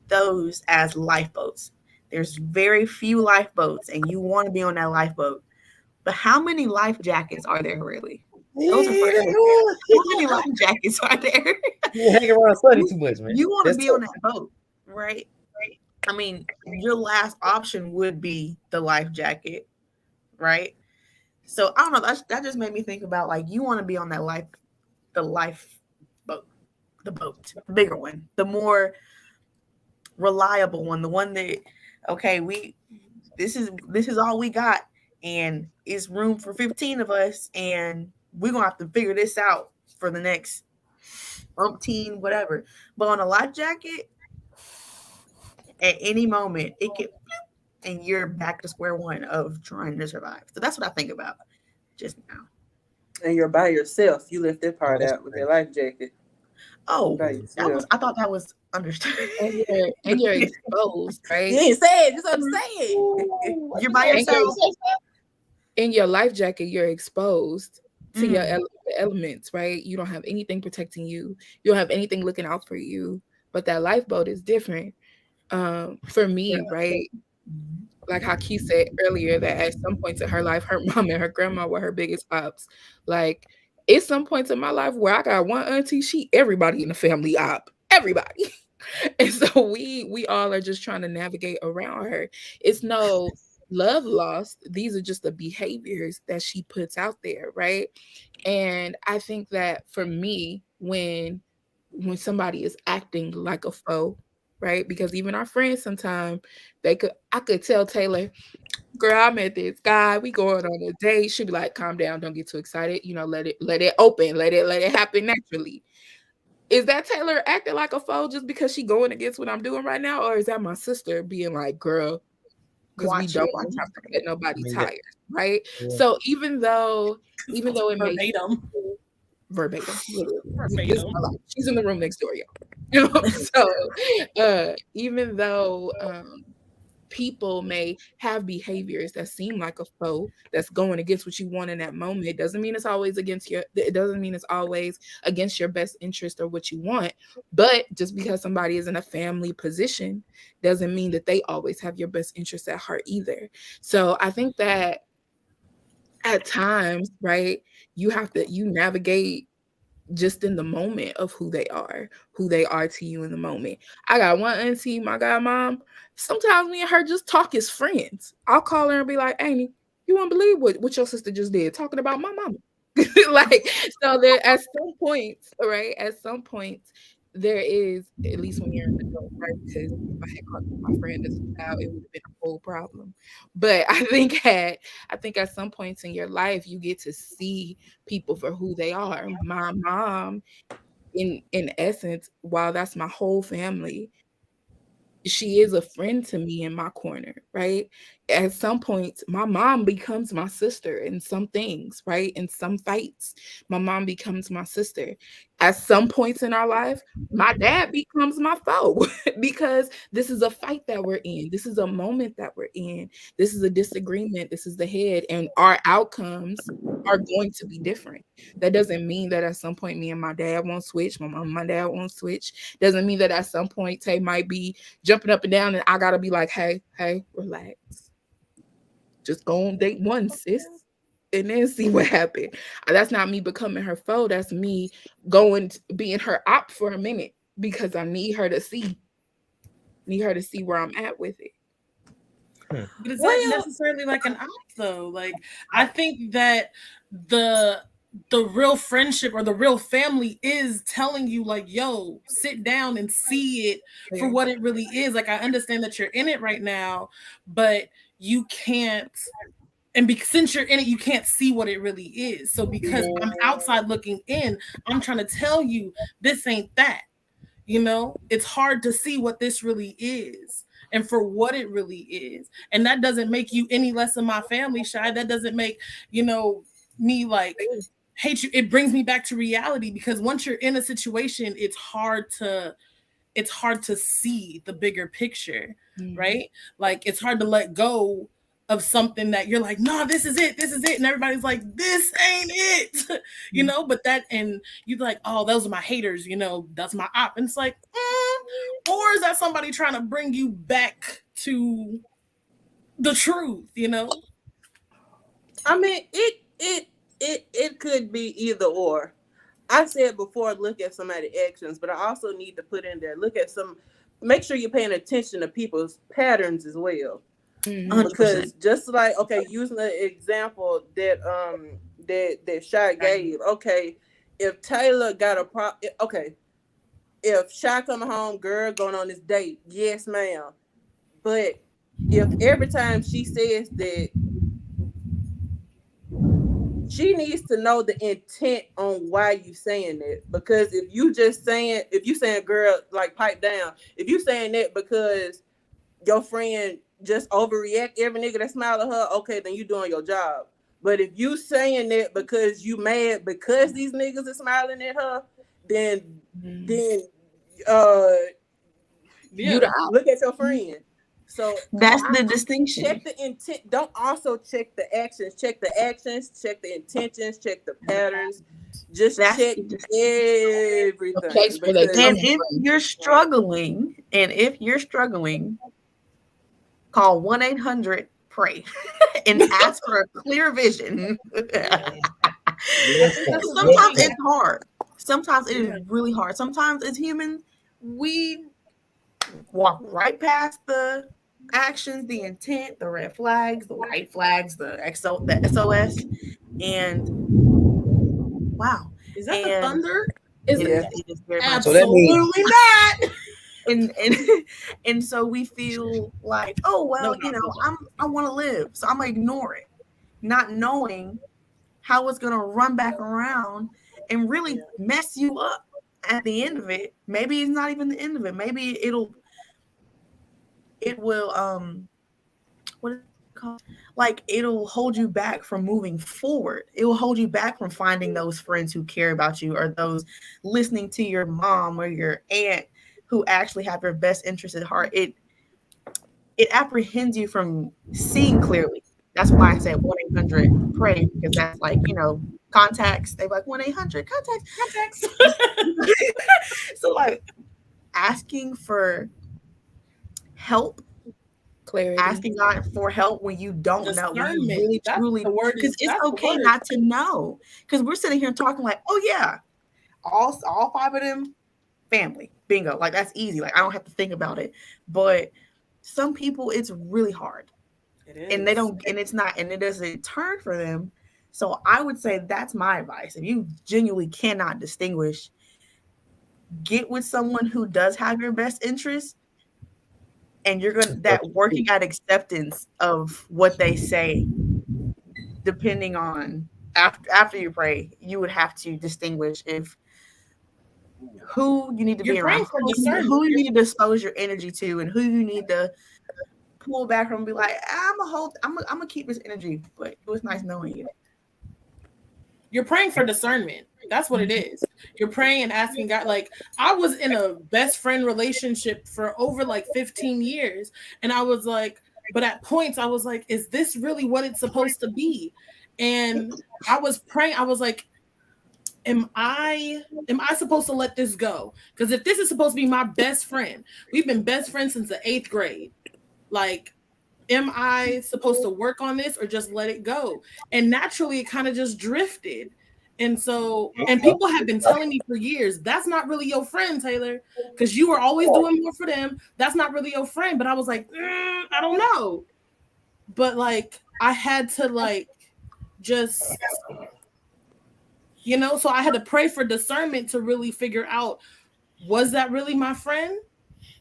[SPEAKER 4] those as lifeboats. There's very few lifeboats, and you want to be on that lifeboat. But how many life jackets are there really? Those are friends. How many life jackets are there?
[SPEAKER 6] You hang around Sunny too much, man.
[SPEAKER 4] You want to
[SPEAKER 6] That's
[SPEAKER 4] be
[SPEAKER 6] tough.
[SPEAKER 4] on that boat, right? I mean, your last option would be the life jacket, right? So I don't know. That just made me think about like you want to be on that life boat, the bigger one, the more reliable one, the one that okay, this is all we got, and it's room for 15 of us, and we're gonna have to figure this out for the next umpteen whatever. But on a life jacket, at any moment it could and you're back to square one of trying to survive. So that's what I think about just now.
[SPEAKER 7] And you're by yourself. You left that part out with your life jacket.
[SPEAKER 4] Oh,
[SPEAKER 7] By yourself.
[SPEAKER 4] I thought that was understood.
[SPEAKER 8] And you're exposed, right?
[SPEAKER 7] You ain't say it. Just what I'm saying.
[SPEAKER 4] You're by
[SPEAKER 8] And
[SPEAKER 4] yourself.
[SPEAKER 8] in your life jacket, you're exposed to your
[SPEAKER 4] Mm.
[SPEAKER 8] elements, right? You don't have anything protecting you. You don't have anything looking out for you. But that lifeboat is different. For me, right? Like how Key said earlier, that at some points in her life, her mom and her grandma were her biggest ops. Like, it's some points in my life where I got one auntie, everybody in the family op. Everybody. And so we all are just trying to navigate around her. It's no love lost. These are just the behaviors that she puts out there, right? And I think that for me, when somebody is acting like a foe, right? Because even our friends sometimes I could tell Taylor, girl, I met this guy, we going on a date. She'd be like, calm down, don't get too excited, let it open, let it happen naturally. Is that Taylor acting like a foe just because she going against what I'm doing right now? Or is that my sister being like, girl, because we don't want to get nobody tired, right?
[SPEAKER 6] Yeah.
[SPEAKER 8] So even though it may verbatim,
[SPEAKER 3] Verbatim.
[SPEAKER 8] she's in the room next door, y'all. So even though people may have behaviors that seem like a foe that's going against what you want in that moment, it doesn't mean it's always against your best interest or what you want. But just because somebody is in a family position doesn't mean that they always have your best interest at heart either. So I think that at times, right, you navigate just in the moment of who they are to you in the moment. I got one auntie, my godmom. Sometimes me and her just talk as friends. I'll call her and be like, Amy, you won't believe what your sister just did, talking about my mama. Like, so there at some points, right? At some points, there is, at least when you're an adult, right? Because if I had called my friend as a child, it would have been a whole problem. But I think at some points in your life, you get to see people for who they are. My mom, in essence, while that's my whole family, she is a friend to me in my corner, right? At some points, my mom becomes my sister in some things, right? In some fights, my mom becomes my sister. At some points in our life, my dad becomes my foe because this is a fight that we're in. This is a moment that we're in. This is a disagreement. This is the head, and our outcomes are going to be different. That doesn't mean that at some point me and my dad won't switch. My mom and my dad won't switch. Doesn't mean that at some point Tay might be jumping up and down and I gotta be like, hey, relax. Just go on date one, sis, and then see what happened. That's not me becoming her foe. That's me being her op for a minute because I need her to see where I'm at with it.
[SPEAKER 3] But is that necessarily like an op though? Like, I think that the real friendship or the real family is telling you like, yo, sit down and see it for what it really is. Like, I understand that you're in it right now, but you can't, and since you're in it, you can't see what it really is. So because I'm outside looking in, I'm trying to tell you this ain't that. It's hard to see what this really is and for what it really is. And that doesn't make you any less of my family, Shy. That doesn't make, me like hate you. It brings me back to reality, because once you're in a situation, it's hard to see the bigger picture, right? Like it's hard to let go of something that you're like, no, this is it, and everybody's like, this ain't it, you know. But that, and you're like, oh, those are my haters, you know, that's my op, and it's like, or is that somebody trying to bring you back to the truth, you know?
[SPEAKER 7] I mean, it could be either or. I said before, look at somebody's actions, but I also need to put in there, make sure you're paying attention to people's patterns as well.
[SPEAKER 4] 100%.
[SPEAKER 7] Because just like, okay, using the example that Shy gave, okay, if Taylor got a problem, okay, if Shy coming home, girl going on this date, yes, ma'am. But if every time she says that, she needs to know the intent on why you saying it. Because if you saying, girl, like, pipe down, if you saying that because your friend just overreact every nigga that smile at her, okay, then you doing your job. But if you saying that because you mad because these niggas are smiling at her, then look at your friend. So
[SPEAKER 4] that's the distinction.
[SPEAKER 7] Check the intent. Don't also check the actions. Check the actions. Check the intentions. Check the patterns. Just check everything.
[SPEAKER 4] And if you're struggling, call 1-800-PRAY and ask for a clear vision. Sometimes it's hard. Sometimes it is really hard. Sometimes as humans, we walk right past the actions, the intent, the red flags, the white flags, the SOS, and wow.
[SPEAKER 3] Is that the thunder? It
[SPEAKER 4] is very much.
[SPEAKER 3] Absolutely not.
[SPEAKER 4] And so we feel like, oh well, you know, I want to live, so I'm gonna ignore it, not knowing how it's gonna run back around and really mess you up at the end of it. Maybe it's not even the end of it. Maybe it will what is it called? Like, it'll hold you back from moving forward. It will hold you back from finding those friends who care about you, or those listening to your mom or your aunt who actually have your best interest at heart. It apprehends you from seeing clearly. That's why I said 1-800-PRAY, because that's like, you know, contacts. They're like 1-800 contacts. So like asking for help,
[SPEAKER 8] clarity,
[SPEAKER 4] asking God for help when you don't know, when you really truly, because it's okay not to know. Because we're sitting here talking like, oh yeah, all 5 of them family, bingo, like that's easy, like I don't have to think about it. But some people, it's really hard. It is. And they don't, and it's not, and it doesn't turn for them. So I would say that's my advice. If you genuinely cannot distinguish, get with someone who does have your best interest, and you're gonna that working at acceptance of what they say. Depending on after you pray, you would have to distinguish if who you need to be around, who you need to expose your energy to, and who you need to pull back from and be like, I'm gonna keep this energy, but it was nice knowing you.
[SPEAKER 3] You're praying for discernment. That's what it is. You're praying and asking God. Like, I was in a best friend relationship for over like 15 years. And I was like, but at points I was like, is this really what it's supposed to be? And I was praying. I was like, am I supposed to let this go? Because if this is supposed to be my best friend, we've been best friends since the 8th grade. Like, am I supposed to work on this or just let it go? And naturally it kind of just drifted. And so, and people have been telling me for years, that's not really your friend, Taylor, because you were always doing more for them. That's not really your friend. But I was like, I don't know. But like, I had to like, just, you know, so I had to pray for discernment to really figure out, was that really my friend?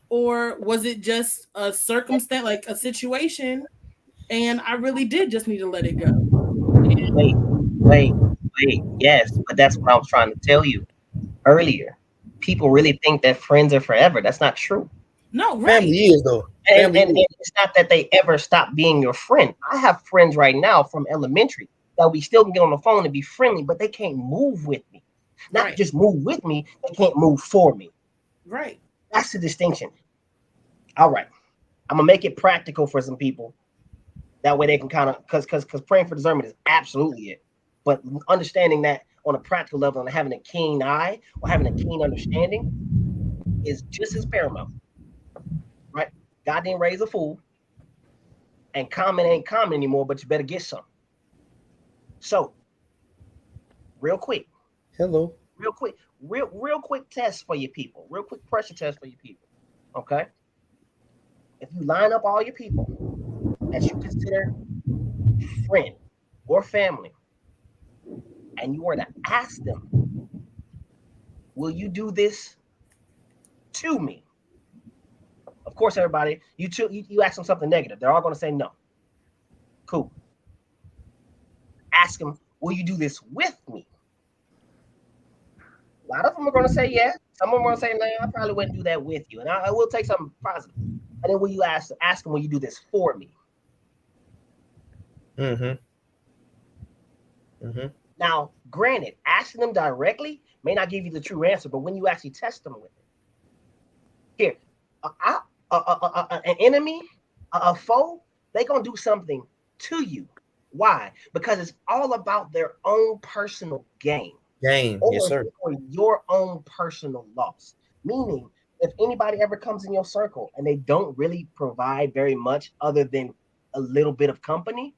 [SPEAKER 3] Or was it just a circumstance, like a situation? And I really did just need to let it go.
[SPEAKER 2] Wait. Yes, but that's what I was trying to tell you earlier. People really think that friends are forever. That's not true.
[SPEAKER 3] No, right.
[SPEAKER 6] Family is though.
[SPEAKER 2] And it's not that they ever stop being your friend. I have friends right now from elementary that we still can get on the phone and be friendly, but they can't move with me. Not
[SPEAKER 3] Right.
[SPEAKER 2] just move with me, they can't move for me.
[SPEAKER 3] Right.
[SPEAKER 2] That's the distinction. All right. I'm gonna make it practical for some people. That way they can kind of because praying for discernment is absolutely it. But understanding that on a practical level and having a keen eye or having a keen understanding is just as paramount. Right? God didn't raise a fool, and common ain't common anymore, but you better get some. So, real quick, real quick test for your people, real quick pressure test for your people. Okay, if you line up all your people that you consider friend or family, and you were to ask them, will you do this to me? Of course, everybody, you ask them something negative, they're all going to say no. Cool. Ask them, will you do this with me? A lot of them are going to say yes. Some of them are going to say, no, I probably wouldn't do that with you. And I will take something positive. And then will you ask them, will you do this for me? Now, granted, asking them directly may not give you the true answer, but when you actually test them with it. Here, an enemy, a foe, they're going to do something to you. Why? Because it's all about their own personal gain.
[SPEAKER 6] Yes, sir.
[SPEAKER 2] Or your own personal loss. Meaning, if anybody ever comes in your circle and they don't really provide very much other than a little bit of company,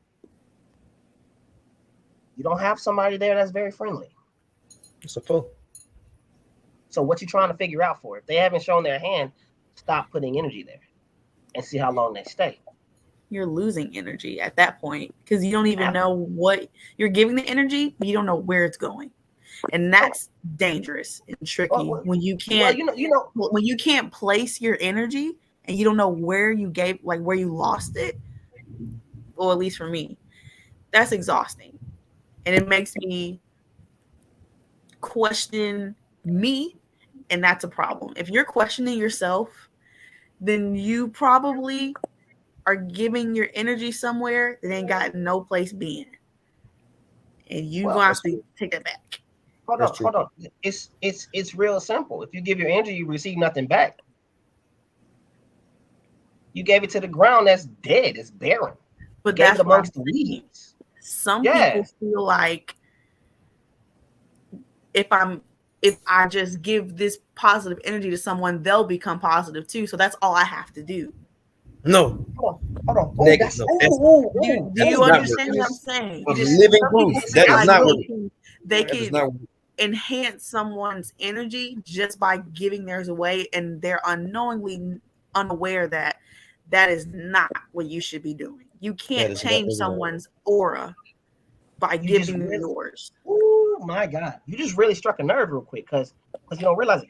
[SPEAKER 2] you don't have somebody there that's very friendly.
[SPEAKER 6] It's a foe.
[SPEAKER 2] So what you trying to figure out for? If they haven't shown their hand, stop putting energy there and see how long they stay.
[SPEAKER 4] You're losing energy at that point because you don't even know what you're giving the energy, but you don't know where it's going. And that's dangerous and tricky when you can't when you can't place your energy and you don't know where you gave, like where you lost it. Well, at least for me, that's exhausting. And it makes me question me, and that's a problem. If you're questioning yourself, then you probably are giving your energy somewhere that ain't got no place being. And you gonna have to take that back.
[SPEAKER 2] Hold on. It's real simple. If you give your energy, you receive nothing back. You gave it to the ground that's dead, it's barren.
[SPEAKER 4] But
[SPEAKER 2] gave
[SPEAKER 4] that's
[SPEAKER 2] it amongst the weeds.
[SPEAKER 4] Some people feel like if I just give this positive energy to someone, they'll become positive too. So that's all I have to do.
[SPEAKER 6] No.
[SPEAKER 2] Hold on.
[SPEAKER 6] Do
[SPEAKER 4] you understand what I'm saying?
[SPEAKER 6] Living proof. That is not what
[SPEAKER 4] they can enhance someone's energy just by giving theirs away, and they're unknowingly unaware that that is not what you should be doing. You can't change someone's aura by giving them yours.
[SPEAKER 2] Oh my God. You just really struck a nerve real quick because you don't realize it.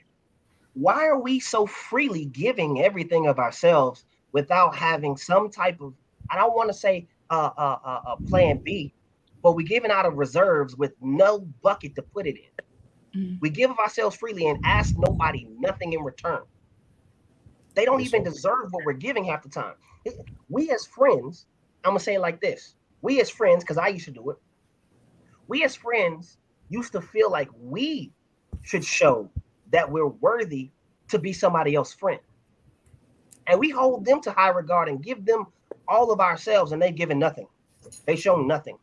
[SPEAKER 2] Why are we so freely giving everything of ourselves without having some type of, I don't want to say plan B, but we're giving out of reserves with no bucket to put it in. Mm-hmm. We give of ourselves freely and ask nobody nothing in return. They don't even deserve what we're giving half the time. We as friends, I'm going to say it like this. We as friends, because I used to do it, we as friends used to feel like we should show that we're worthy to be somebody else's friend. And we hold them to high regard and give them all of ourselves, and they've given nothing. They show nothing.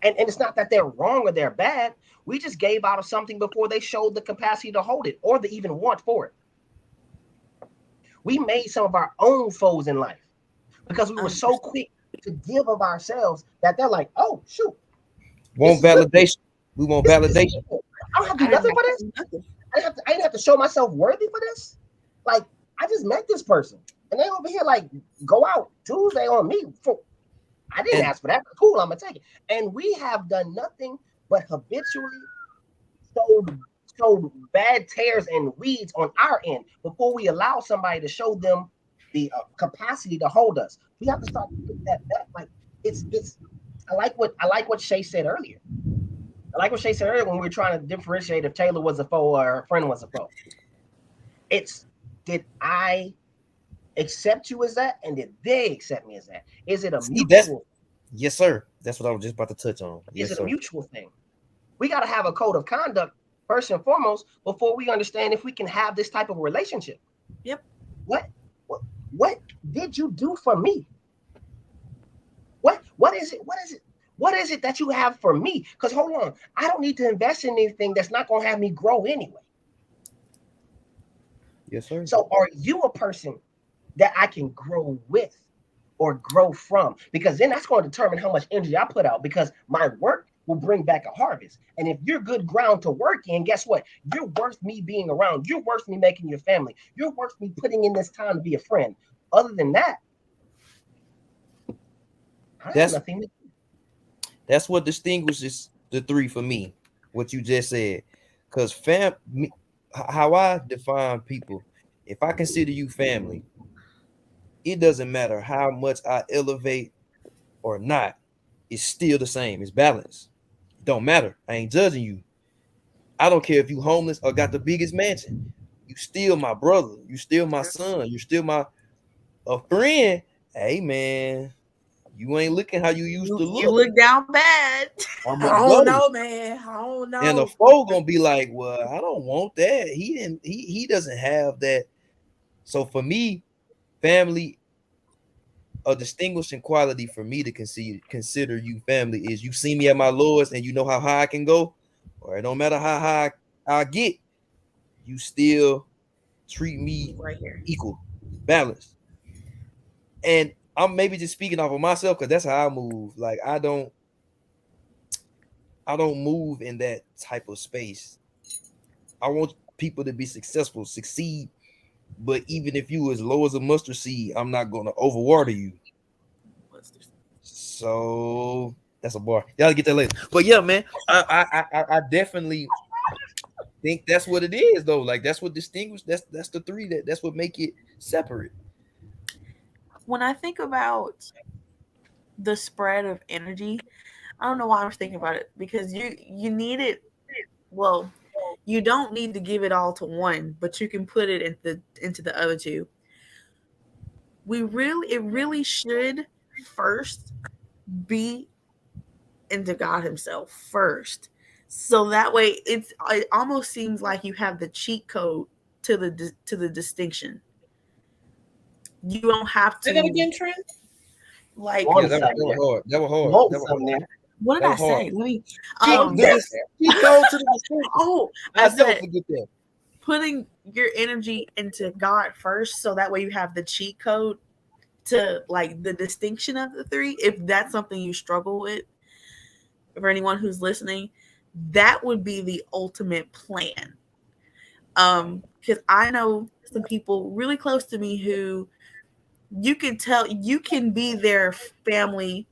[SPEAKER 2] And it's not that they're wrong or they're bad. We just gave out of something before they showed the capacity to hold it or the even want for it. We made some of our own foes in life because we were so quick to give of ourselves that they're like, oh, shoot.
[SPEAKER 6] Want validation. We want validation.
[SPEAKER 2] I don't have to do nothing for this. I didn't have to show myself worthy for this. Like, I just met this person. And they over here like, go out Tuesday on me. I didn't ask for that. Cool, I'm going to take it. And we have done nothing but habitually showed bad tears and weeds on our end before we allow somebody to show them the capacity to hold us. We have to start to put that back. Like it's. I like what Shay said earlier. When we were trying to differentiate if Taylor was a foe or her friend was a foe. It's, did I accept you as that, and did they accept me as that? Is it a mutual?
[SPEAKER 6] Yes, sir. That's what I was just about to touch on. Yes,
[SPEAKER 2] Is it
[SPEAKER 6] sir.
[SPEAKER 2] a mutual thing? We got to have a code of conduct first and foremost before we understand if we can have this type of relationship.
[SPEAKER 4] Yep.
[SPEAKER 2] What did you do for me? What is it? What is it that you have for me? Because hold on, I don't need to invest in anything that's not going to have me grow anyway.
[SPEAKER 6] Yes, sir.
[SPEAKER 2] So are you a person that I can grow with or grow from? Because then that's going to determine how much energy I put out, because my work will bring back a harvest. And if you're good ground to work in, guess what? You're worth me being around. You're worth me making your family. You're worth me putting in this time to be a friend. Other than that, I have nothing.
[SPEAKER 6] That's what distinguishes the three for me. What you just said, because how I define people, if I consider you family, it doesn't matter how much I elevate or not, it's still the same. It's balanced. It don't matter. I ain't judging you. I don't care if you homeless or got the biggest mansion. You still my brother. You still my son. You still a friend. Hey man, you ain't looking how you used to look.
[SPEAKER 4] You look down bad.
[SPEAKER 6] I
[SPEAKER 4] don't know, man. I don't know.
[SPEAKER 6] And the foe gonna be like, well, I don't want that. He doesn't have that. So for me, family, a distinguishing quality for me to consider you family is you see me at my lowest and you know how high I can go, or it don't matter how high I get, you still treat me
[SPEAKER 4] right here
[SPEAKER 6] equal, balanced. And I'm maybe just speaking off of myself because that's how I move. Like I don't move in that type of space. I want people to be successful, succeed. But even if you as low as a mustard seed, I'm not gonna overwater you. So that's a bar. Y'all get that later. But yeah, man, I definitely think that's what it is, though. Like that's what distinguishes. That's the three that's what make it separate.
[SPEAKER 4] When I think about the spread of energy, I don't know why I'm thinking about it, because you need it. Well, you don't need to give it all to one, but you can put it into the other two. It really should first be into God Himself first, so that way it almost seems like you have the cheat code to the distinction. You don't have to.
[SPEAKER 7] Say that again, Trent.
[SPEAKER 4] Like
[SPEAKER 6] yeah, that was hard. That was hard.
[SPEAKER 2] What
[SPEAKER 6] that was hard.
[SPEAKER 4] What did I say? Let me.
[SPEAKER 6] Cheat code to the distinction.
[SPEAKER 4] Oh,
[SPEAKER 6] I
[SPEAKER 4] I said
[SPEAKER 6] never forget that.
[SPEAKER 4] putting your energy into God first, so that way you have the cheat code to like the distinction of the three. If that's something you struggle with, for anyone who's listening, that would be the ultimate plan. Because I know some people really close to me who you can tell you can be their family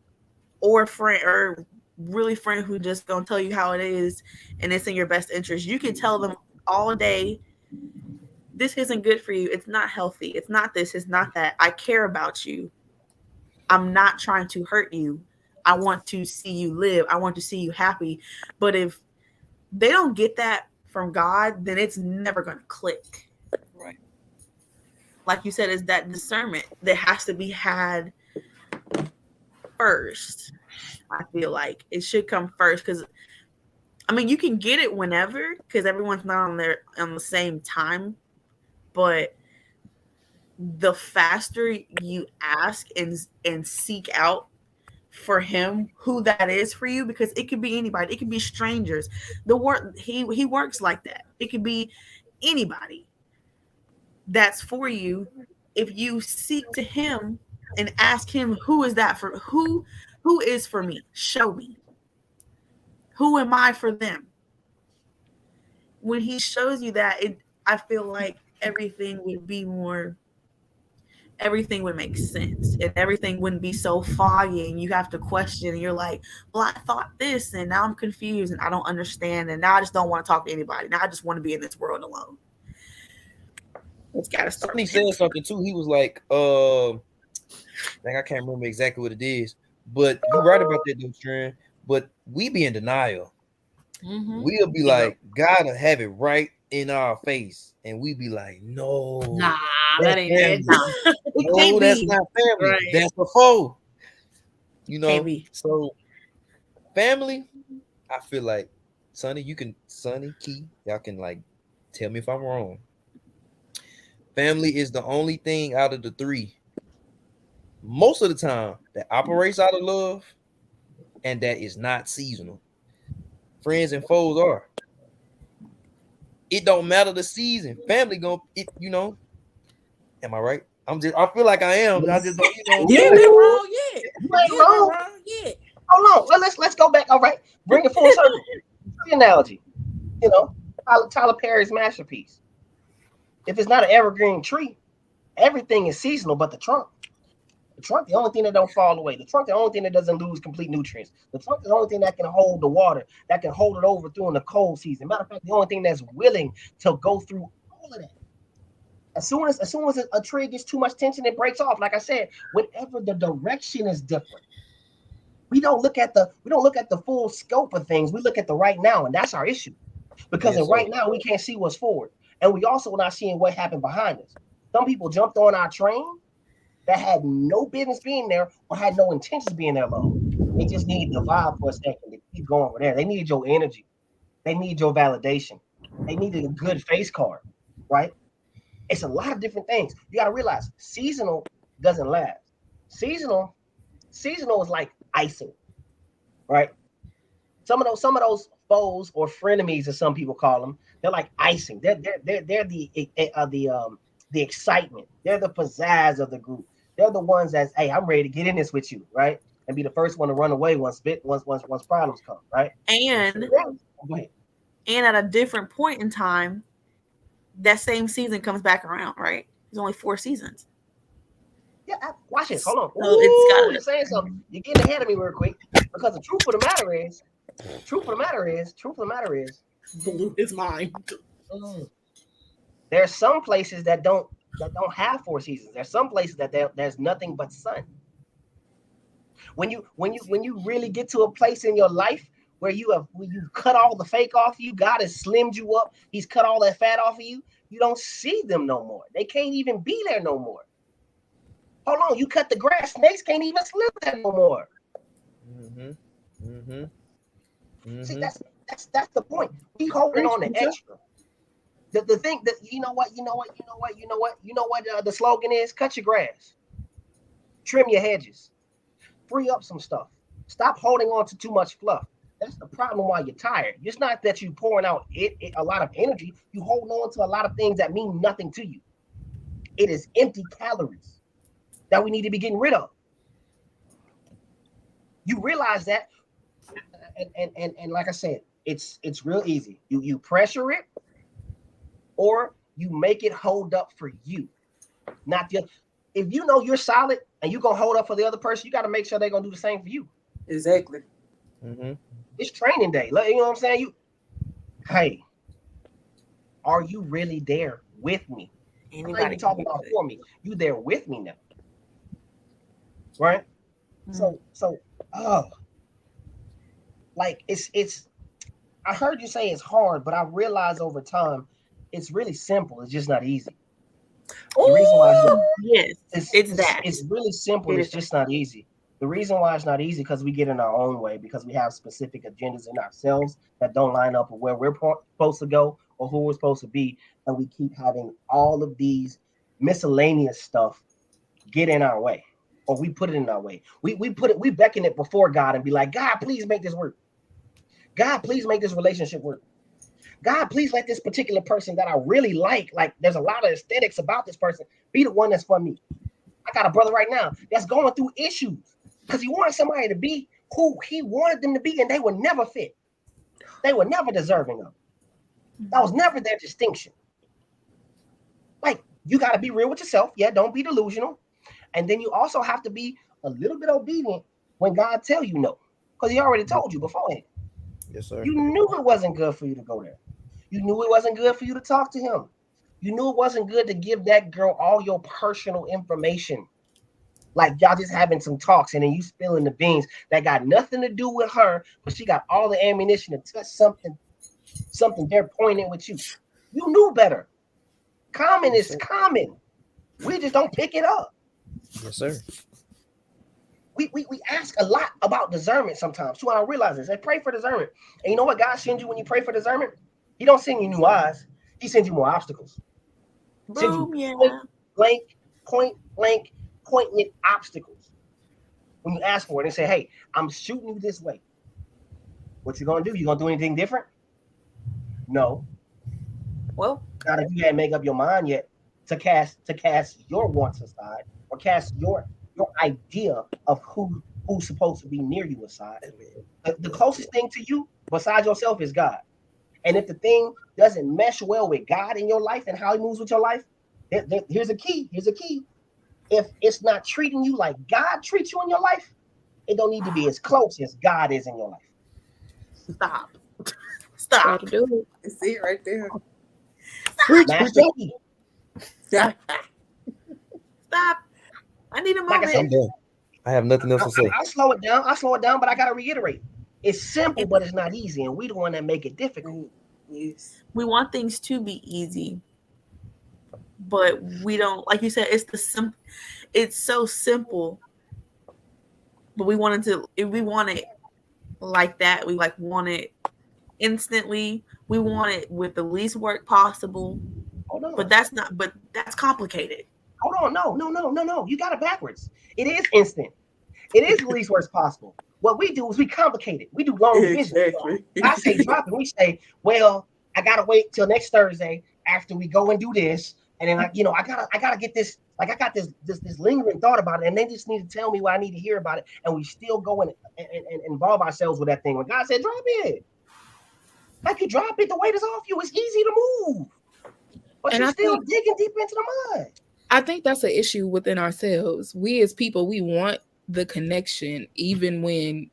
[SPEAKER 4] or friend or really friend who just gonna tell you how it is and it's in your best interest. You can tell them all day, this isn't good for you, it's not healthy, it's not this, it's not that, I care about you, I'm not trying to hurt you, I want to see you live, I want to see you happy. But if they don't get that from God, then it's never gonna click.
[SPEAKER 7] Right.
[SPEAKER 4] Like you said, is that discernment that has to be had first. I feel like it should come first, because I mean you can get it whenever, because everyone's not on the same time, but the faster you ask and seek out for Him who that is for you, because it could be anybody, it could be strangers. The word he works like that. It could be anybody that's for you. If you seek to Him and ask Him, who is that for, who is for me, show me, who am I for them? When He shows you that, I feel like everything would make sense, and everything wouldn't be so foggy and you have to question and you're like, well, I thought this and now I'm confused and I don't understand and now I just don't want to talk to anybody. Now I just want to be in this world alone. It's got to start.
[SPEAKER 6] He said something too. He was like, I can't remember exactly what it is, but you're right about that, though, Trent. But we be in denial.
[SPEAKER 3] Mm-hmm.
[SPEAKER 6] We'll be like, God will have it right in our face, and we be like, no,
[SPEAKER 3] that ain't it.
[SPEAKER 6] No, that's not family. Right. That's the foe. You know,
[SPEAKER 4] Can't be.
[SPEAKER 6] so family, I feel like Sonny, Key, y'all can like tell me if I'm wrong. Family is the only thing out of the three, most of the time, that operates out of love and that is not seasonal. Friends and foes are. It don't matter the season. Family gonna it, you know. Am I right? I feel like I am. I just don't,
[SPEAKER 7] You ain't been wrong yet.
[SPEAKER 2] You
[SPEAKER 7] You
[SPEAKER 2] ain't
[SPEAKER 7] ain't been
[SPEAKER 2] wrong.
[SPEAKER 7] wrong yet.
[SPEAKER 2] Hold on. Well, let's go back. All right, bring it full circle. Tree analogy. You know, Tyler Perry's masterpiece. If it's not an evergreen tree, everything is seasonal, but the trunk. The trunk, the only thing that don't fall away. The trunk, the only thing that doesn't lose complete nutrients. The trunk is the only thing that can hold the water, that can hold it over through in the cold season. Matter of fact, the only thing that's willing to go through all of that. As soon as a tree gets too much tension, it breaks off. Like I said, whenever the direction is different, we don't look at the full scope of things. We look at the right now, and that's our issue. Because
[SPEAKER 6] Yes,
[SPEAKER 2] in right now we can't see what's forward, and we also not seeing what happened behind us. Some people jumped on our train that had no business being there or had no intentions being there long. They just need the vibe for a second to keep going over there. They need your energy. They need your validation. They need a good face card, right? It's a lot of different things. You got to realize seasonal doesn't last. Seasonal is like icing, right? Some of those foes or frenemies, as some people call them, they're like icing. They're the excitement. They're the pizzazz of the group. They're the ones that, hey, I'm ready to get in this with you, right? And be the first one to run away once problems come, right?
[SPEAKER 4] And
[SPEAKER 2] Go ahead.
[SPEAKER 4] And at a different point in time, that same season comes back around, right? There's only 4 seasons.
[SPEAKER 2] Yeah, watch this. Hold on.
[SPEAKER 4] So it's gotta-
[SPEAKER 2] You're saying something. You're getting ahead of me real quick. Because the truth of the matter is,
[SPEAKER 3] Blew his mind.
[SPEAKER 2] There's some places that don't have 4 seasons. There's some places that there's nothing but sun. When you really get to a place in your life where you cut all the fake off of you, God has slimmed you up, He's cut all that fat off of you, you don't see them no more. They can't even be there no more. Hold on, you cut the grass, snakes can't even slip there no more. See, that's the point. We holding on to extra. The thing that you know what the slogan is: cut your grass, trim your hedges, free up some stuff. Stop holding on to too much fluff. That's the problem why you're tired. It's not that you're pouring out a lot of energy. You hold on to a lot of things that mean nothing to you. It is empty calories that we need to be getting rid of. You realize that, and like I said, it's real easy. You pressure it, or you make it hold up for you. Not just if you know you're solid and you're gonna hold up for the other person, you got to make sure they're gonna do the same for you.
[SPEAKER 7] Exactly.
[SPEAKER 2] It's training day. You know what I'm saying? Hey, are you really there with me? Anybody talking about for me? You there with me now, right? So, like it's. I heard you say it's hard, but I realized over time, it's really simple. It's just not easy. The reason why it's really simple. It's just not easy. The reason why it's not easy because we get in our own way, because we have specific agendas in ourselves that don't line up with where we're supposed to go or who we're supposed to be, and we keep having all of these miscellaneous stuff get in our way, or we put it in our way. We beckon it before God and be like, God, please make this work. God, please make this relationship work. God, please let this particular person that I really like there's a lot of aesthetics about this person, be the one that's for me. I got a brother right now that's going through issues because he wanted somebody to be who he wanted them to be, and they were never fit. They were never deserving of. That was never their distinction. Like, you got to be real with yourself. Yeah, don't be delusional. And then you also have to be a little bit obedient when God tell you no, because He already told you beforehand.
[SPEAKER 6] Yes, sir.
[SPEAKER 2] You knew it wasn't good for you to go there. You knew it wasn't good for you to talk to him. You knew it wasn't good to give that girl all your personal information. Like y'all just having some talks and then you spilling the beans that got nothing to do with her, but she got all the ammunition to touch something they're pointing with you. You knew better. Common is common. We just don't pick it up.
[SPEAKER 6] Yes, sir.
[SPEAKER 2] we ask a lot about discernment sometimes. So I don't realize this. I pray for discernment. And you know what God sends you when you pray for discernment? He don't send you new eyes. He sends you more obstacles. Sends you
[SPEAKER 4] Boom, yeah.
[SPEAKER 2] point blank, poignant obstacles. When you ask for it and say, hey, I'm shooting you this way. What you gonna do? You gonna do anything different? No.
[SPEAKER 4] Well,
[SPEAKER 2] Not if you hadn't made up your mind yet to cast your wants aside or cast your idea of who's supposed to be near you aside. The closest thing to you besides yourself is God. And if the thing doesn't mesh well with God in your life and how he moves with your life, here's a key. If it's not treating you like God treats you in your life, it don't need to be as close as God is in your life.
[SPEAKER 4] stop.
[SPEAKER 8] Gotta do it.
[SPEAKER 7] It's it right there.
[SPEAKER 2] That's the key.
[SPEAKER 7] Yeah.
[SPEAKER 4] Stop. I need a
[SPEAKER 2] Like I
[SPEAKER 4] moment.
[SPEAKER 2] said,
[SPEAKER 6] I'm done. I have nothing else to say.
[SPEAKER 2] I'll slow it down, but I gotta reiterate. It's simple, but it's not easy, and we the one that make it difficult.
[SPEAKER 7] Yes.
[SPEAKER 4] We want things to be easy, but we don't. Like you said, it's so simple, but we want it to. If we want it like that, we want it instantly. We want it with the least work possible.
[SPEAKER 2] Hold on.
[SPEAKER 4] But that's complicated.
[SPEAKER 2] Hold on. No. You got it backwards. It is instant. It is the least worst possible. What we do is we complicate it. We do long division.
[SPEAKER 7] Exactly.
[SPEAKER 2] I say drop it. We say, well, I gotta wait till next Thursday after we go and do this, and then I gotta get this. Like I got this lingering thought about it, and they just need to tell me what I need to hear about it, and we still go and involve ourselves with that thing. When God said drop it, like you drop it, the weight is off you. It's easy to move, but you're still digging deep into the mud.
[SPEAKER 8] I think that's an issue within ourselves. We as people, we want the connection, even when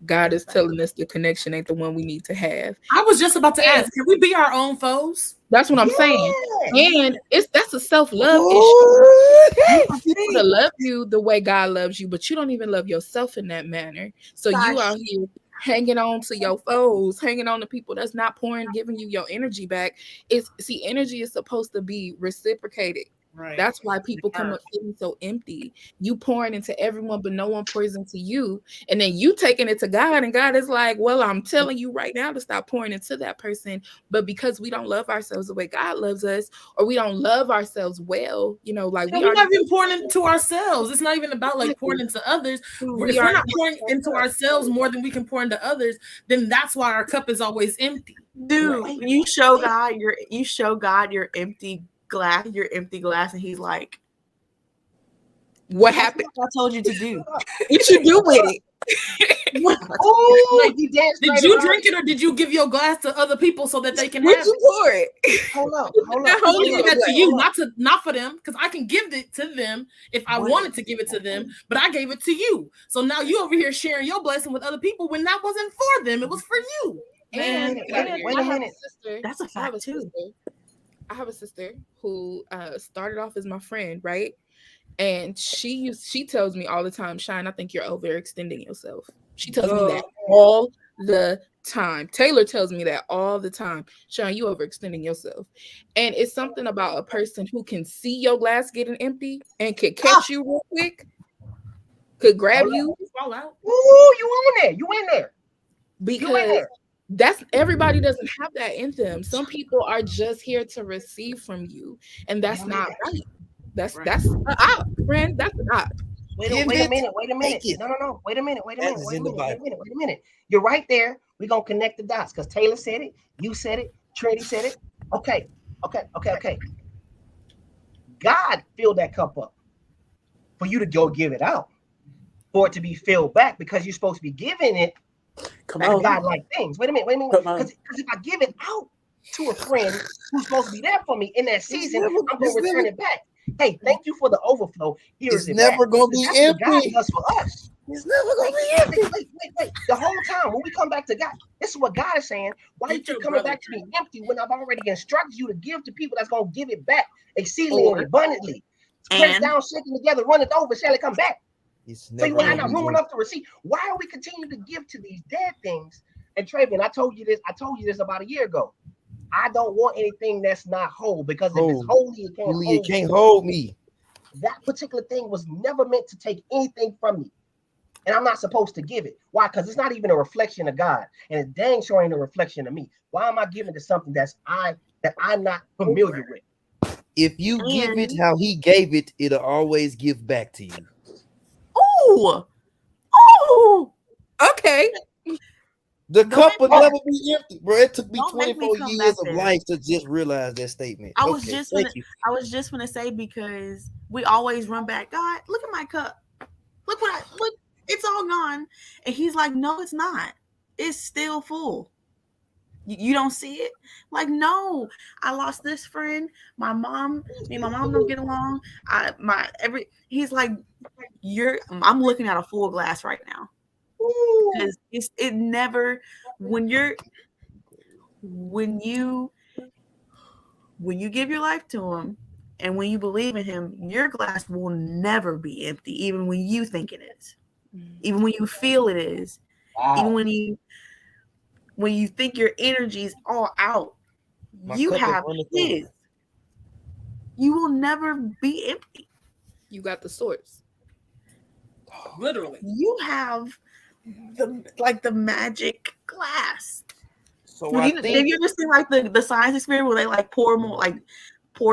[SPEAKER 8] God is telling us the connection ain't the one we need to have.
[SPEAKER 3] I was just about to ask, can we be our own foes?
[SPEAKER 8] That's what I'm saying. And that's a self-love issue. People to love you the way God loves you, but you don't even love yourself in that manner. So you out here hanging on to your foes, hanging on to people that's not pouring, giving you your energy back. Energy is supposed to be reciprocated. Right. That's why people come up feeling so empty. You pouring into everyone, but no one pours into you. And then you taking it to God, and God is like, well, I'm telling you right now to stop pouring into that person. But because we don't love ourselves the way God loves us, or we don't love ourselves well, we're not
[SPEAKER 3] even pouring into ourselves. It's not even about like pouring into others. If we're not pouring into ourselves more than we can pour into others, then that's why our cup is always empty.
[SPEAKER 4] Dude, you show God your empty glass, and he's like,
[SPEAKER 8] what happened?
[SPEAKER 4] I told you to do.
[SPEAKER 8] What you do with it?
[SPEAKER 3] Did you drink it, or did you give your glass to other people so that they can have
[SPEAKER 8] you pour it?
[SPEAKER 2] Hold up.
[SPEAKER 3] I gave that to you, not for them, because I can give it to them if I wanted to give it to them, but I gave it to you. So now you over here sharing your blessing with other people when that wasn't for them, it was for you.
[SPEAKER 8] And
[SPEAKER 2] wait a minute.
[SPEAKER 4] That's a fact too.
[SPEAKER 8] I have a sister who started off as my friend, right? And she tells me all the time, Shine, I think you're overextending yourself. She tells me that all the time. Taylor tells me that all the time. Shine, you overextending yourself. And it's something about a person who can see your glass getting empty and could catch you real quick, could grab you.
[SPEAKER 3] Fall out.
[SPEAKER 2] Ooh, you in there.
[SPEAKER 8] Because that's everybody doesn't have that in them. Some people are just here to receive from you, and that's not right. That's an op, friend. That's an op.
[SPEAKER 2] Wait a minute. No. Wait a minute. You're right there. We're gonna connect the dots because Taylor said it, you said it, Trinity said it. Okay. God filled that cup up for you to go give it out, for it to be filled back, because you're supposed to be giving it. God-like things. Wait a minute. Because if I give it out to a friend who's supposed to be there for me in that season, I'm going to return it back. Hey, thank you for the overflow. Here's it
[SPEAKER 6] never going to be empty.
[SPEAKER 2] God does for us.
[SPEAKER 6] It's never going to be empty.
[SPEAKER 2] Wait. The whole time when we come back to God, this is what God is saying. Why you keep coming back to me empty when I've already instructed you to give to people that's going to give it back exceedingly and abundantly? Press down, shaking together, run it over, shall it come back? So you have not room enough to receive. Why are we continuing to give to these dead things? And Travian, I told you this about a year ago. I don't want anything that's not whole, because if it's holy, it can't hold me. That particular thing was never meant to take anything from me. and I'm not supposed to give it. Why? Because it's not even a reflection of God, and it dang sure ain't a reflection of me. Why am I giving to something that I'm not familiar with?
[SPEAKER 6] If you give it
[SPEAKER 4] And-
[SPEAKER 6] how he gave it, it'll always give back to you.
[SPEAKER 4] Oh,
[SPEAKER 8] Okay.
[SPEAKER 6] The
[SPEAKER 4] Don't
[SPEAKER 6] cup will
[SPEAKER 4] make me-
[SPEAKER 6] never be empty, bro. It took me
[SPEAKER 4] Don't make me
[SPEAKER 6] 24
[SPEAKER 4] come
[SPEAKER 6] years
[SPEAKER 4] back
[SPEAKER 6] of
[SPEAKER 4] there.
[SPEAKER 6] life to just realize that statement.
[SPEAKER 4] I was
[SPEAKER 6] Okay,
[SPEAKER 4] just
[SPEAKER 6] thank
[SPEAKER 4] gonna,
[SPEAKER 6] you.
[SPEAKER 4] I was just gonna say, because we always run back. God, look at my cup. Look look. It's all gone, and He's like, no, it's not. It's still full. You don't see it? Like, no, I lost this friend. Me and my mom don't get along. He's like, I'm looking at a full glass right now. Because it never, when you give your life to Him and when you believe in Him, your glass will never be empty, even when you think it is, even when you feel it is, even when you think your energy is all out. You
[SPEAKER 6] cup is
[SPEAKER 4] have
[SPEAKER 6] runneth
[SPEAKER 4] His.
[SPEAKER 6] over.
[SPEAKER 4] You will never be empty.
[SPEAKER 8] You got the source.
[SPEAKER 3] Literally.
[SPEAKER 4] You have the magic glass.
[SPEAKER 6] So
[SPEAKER 4] Have
[SPEAKER 6] I
[SPEAKER 4] you
[SPEAKER 6] think
[SPEAKER 4] ever seen like the science experiment where they like pour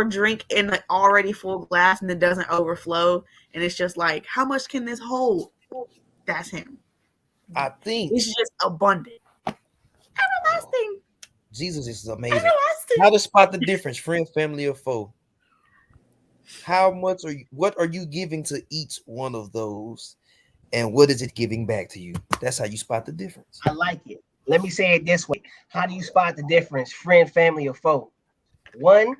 [SPEAKER 4] drink in an already full glass and it doesn't overflow, and it's just like, how much can this hold? That's Him. It's just abundant, everlasting,
[SPEAKER 6] Jesus is amazing.
[SPEAKER 4] everlasting.
[SPEAKER 6] How to spot the difference, friend, family, or foe? How much what are you giving to each one of those? And what is it giving back to you? That's how you spot the difference.
[SPEAKER 2] I like it. Let me say it this way. How do you spot the difference, friend, family, or foe? One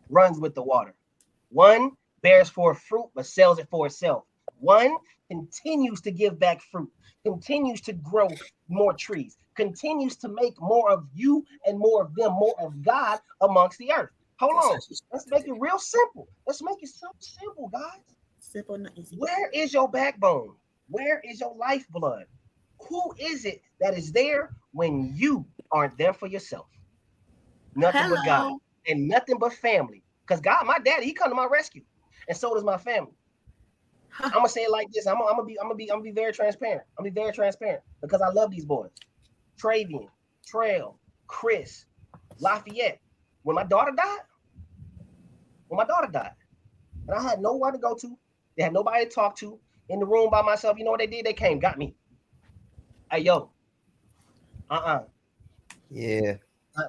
[SPEAKER 2] runs with the water. One bears forth fruit but sells it for itself. One continues to give back fruit, continues to grow more trees, continues to make more of you and more of them, more of God amongst the earth. Hold on. Let's make it real simple. Let's make it so simple, guys.
[SPEAKER 4] Simple and easy.
[SPEAKER 2] Where is your backbone? Where is your lifeblood? Who is it that is there when you aren't there for yourself? Nothing but God and nothing but family. Because God, my daddy, he come to my rescue, and so does my family. I'm gonna say it like this. I'm gonna be very transparent. I'm gonna be very transparent because I love these boys. Travian, Trail, Chris, Lafayette. When my daughter died, and I had nowhere to go to, they had nobody to talk to, in the room by myself. You know what they did? They came, got me. Hey, yo.
[SPEAKER 6] Yeah.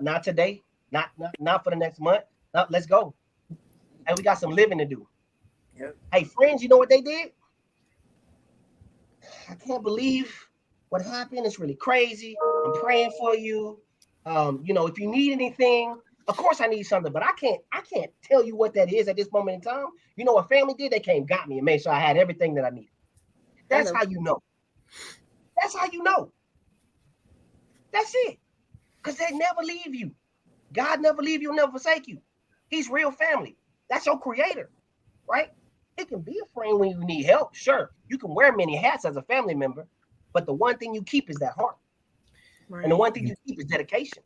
[SPEAKER 2] Not today. Not for the next month. Let's go. And we got some living to do. Yep. Hey, friends, you know what they did? I can't believe what happened. It's really crazy. I'm praying for you. If you need anything, of course I need something, but I can't tell you what that is at this moment in time. You know what family did? They came, got me, and made sure I had everything that I needed. That's how you know. That's how you know. That's it. Because they never leave you. God never leave you, never forsake you. He's real family. That's your creator, right? It can be a friend when you need help. Sure, you can wear many hats as a family member, but the one thing you keep is that heart. Right. And the one thing you keep is dedication.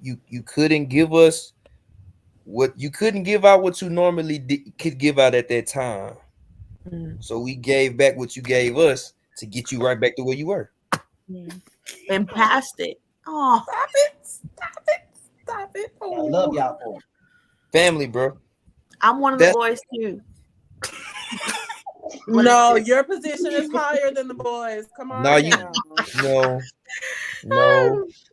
[SPEAKER 6] You couldn't give us what you couldn't give out what you normally could give out at that time. So we gave back what you gave us to get you right back to where you were.
[SPEAKER 4] And past it. Oh,
[SPEAKER 2] stop it. I love y'all for it.
[SPEAKER 6] Family, bro.
[SPEAKER 4] I'm one of the boys too.
[SPEAKER 7] No, your position is higher than the boys. Come on.
[SPEAKER 6] No.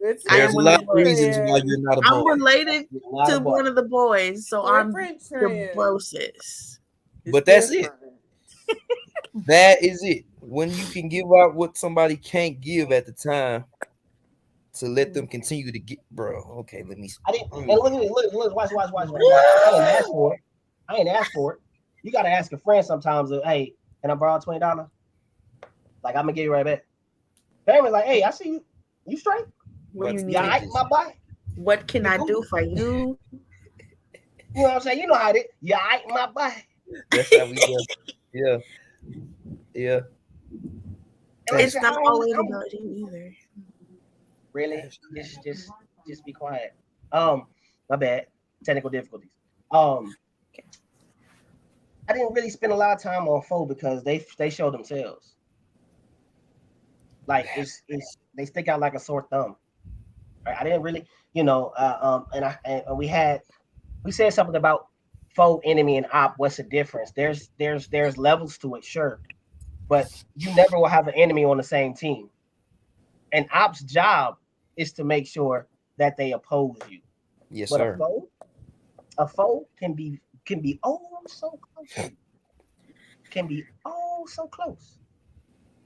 [SPEAKER 6] There's a lot of reasons why you're not a boy.
[SPEAKER 4] I'm related to one of the boys, so I'm the closest.
[SPEAKER 6] But that's it. That is it. When you can give out what somebody can't give at the time, to let them continue to get, bro. Okay, let me.
[SPEAKER 2] I didn't. And look, watch. I ain't asked for it. You gotta ask a friend sometimes. Hey, can I borrow $20? Like, I'm gonna give you right back. Family's like, hey, I see you. You straight?
[SPEAKER 4] What you
[SPEAKER 2] need? My boy.
[SPEAKER 4] What can I do for you?
[SPEAKER 2] You know what I'm saying? You know how it is. Yeah, my boy.
[SPEAKER 6] That's how we go. Yeah.
[SPEAKER 4] It's not always about you either.
[SPEAKER 2] Really? Just be quiet. My bad. Technical difficulties. I didn't really spend a lot of time on foe because they show themselves. Like it's they stick out like a sore thumb. Right? I didn't really, and we said something about foe, enemy, and op. What's the difference? There's levels to it, sure, but you never will have an enemy on the same team. An op's job is to make sure that they oppose you.
[SPEAKER 6] Yes,
[SPEAKER 2] But
[SPEAKER 6] sir.
[SPEAKER 2] a foe can be oh so close. Can be oh so close.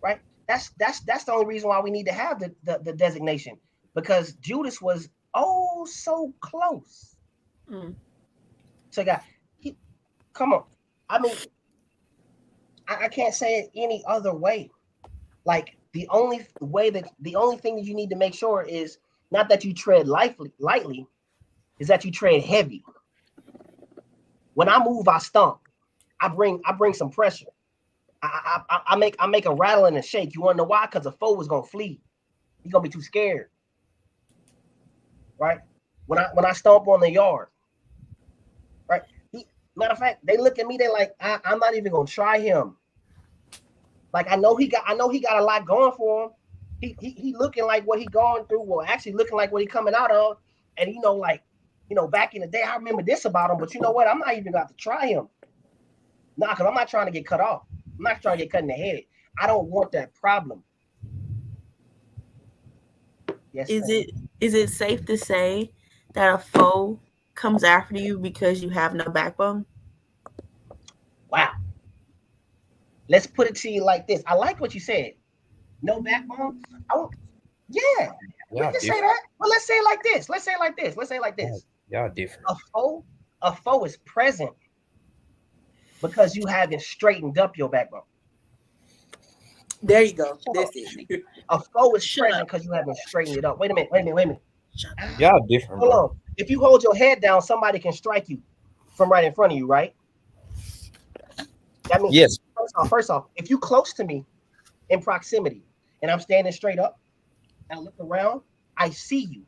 [SPEAKER 2] Right? That's the only reason why we need to have the designation, because Judas was oh so close. So God, come on. I mean, I can't say it any other way. Like the only thing that you need to make sure is not that you tread lightly, is that you tread heavy. When I move, I stomp. I bring some pressure. I make a rattle and a shake. You want to know why? Because the foe is gonna flee. He's gonna be too scared. Right? When I stomp on the yard, right? Matter of fact, they look at me. They like, I'm not even gonna try him. Like I know he got a lot going for him. He looking like what he going through. Well, actually looking like what he coming out of. And back in the day, I remember this about him. But you know what? I'm not even got to try him. Nah, because I'm not trying to get cut off. I'm not trying to get cut in the head. I don't want that problem. Yes.
[SPEAKER 4] Is it safe to say that a foe comes after you because you have no backbone?
[SPEAKER 2] Wow. Let's put it to you like this. I like what you said. No backbone. Yeah. We can say that. Well, let's say it like this.
[SPEAKER 6] Y'all different.
[SPEAKER 2] A foe is present because you haven't straightened up your backbone.
[SPEAKER 7] There you go. That's it.
[SPEAKER 2] A foe is present because you haven't straightened it up. Wait a minute.
[SPEAKER 6] Y'all different.
[SPEAKER 2] Hold on. If you hold your head down, somebody can strike you from right in front of you, right? That means
[SPEAKER 6] yes.
[SPEAKER 2] First off, if you close to me in proximity and I'm standing straight up and I look around, I see you.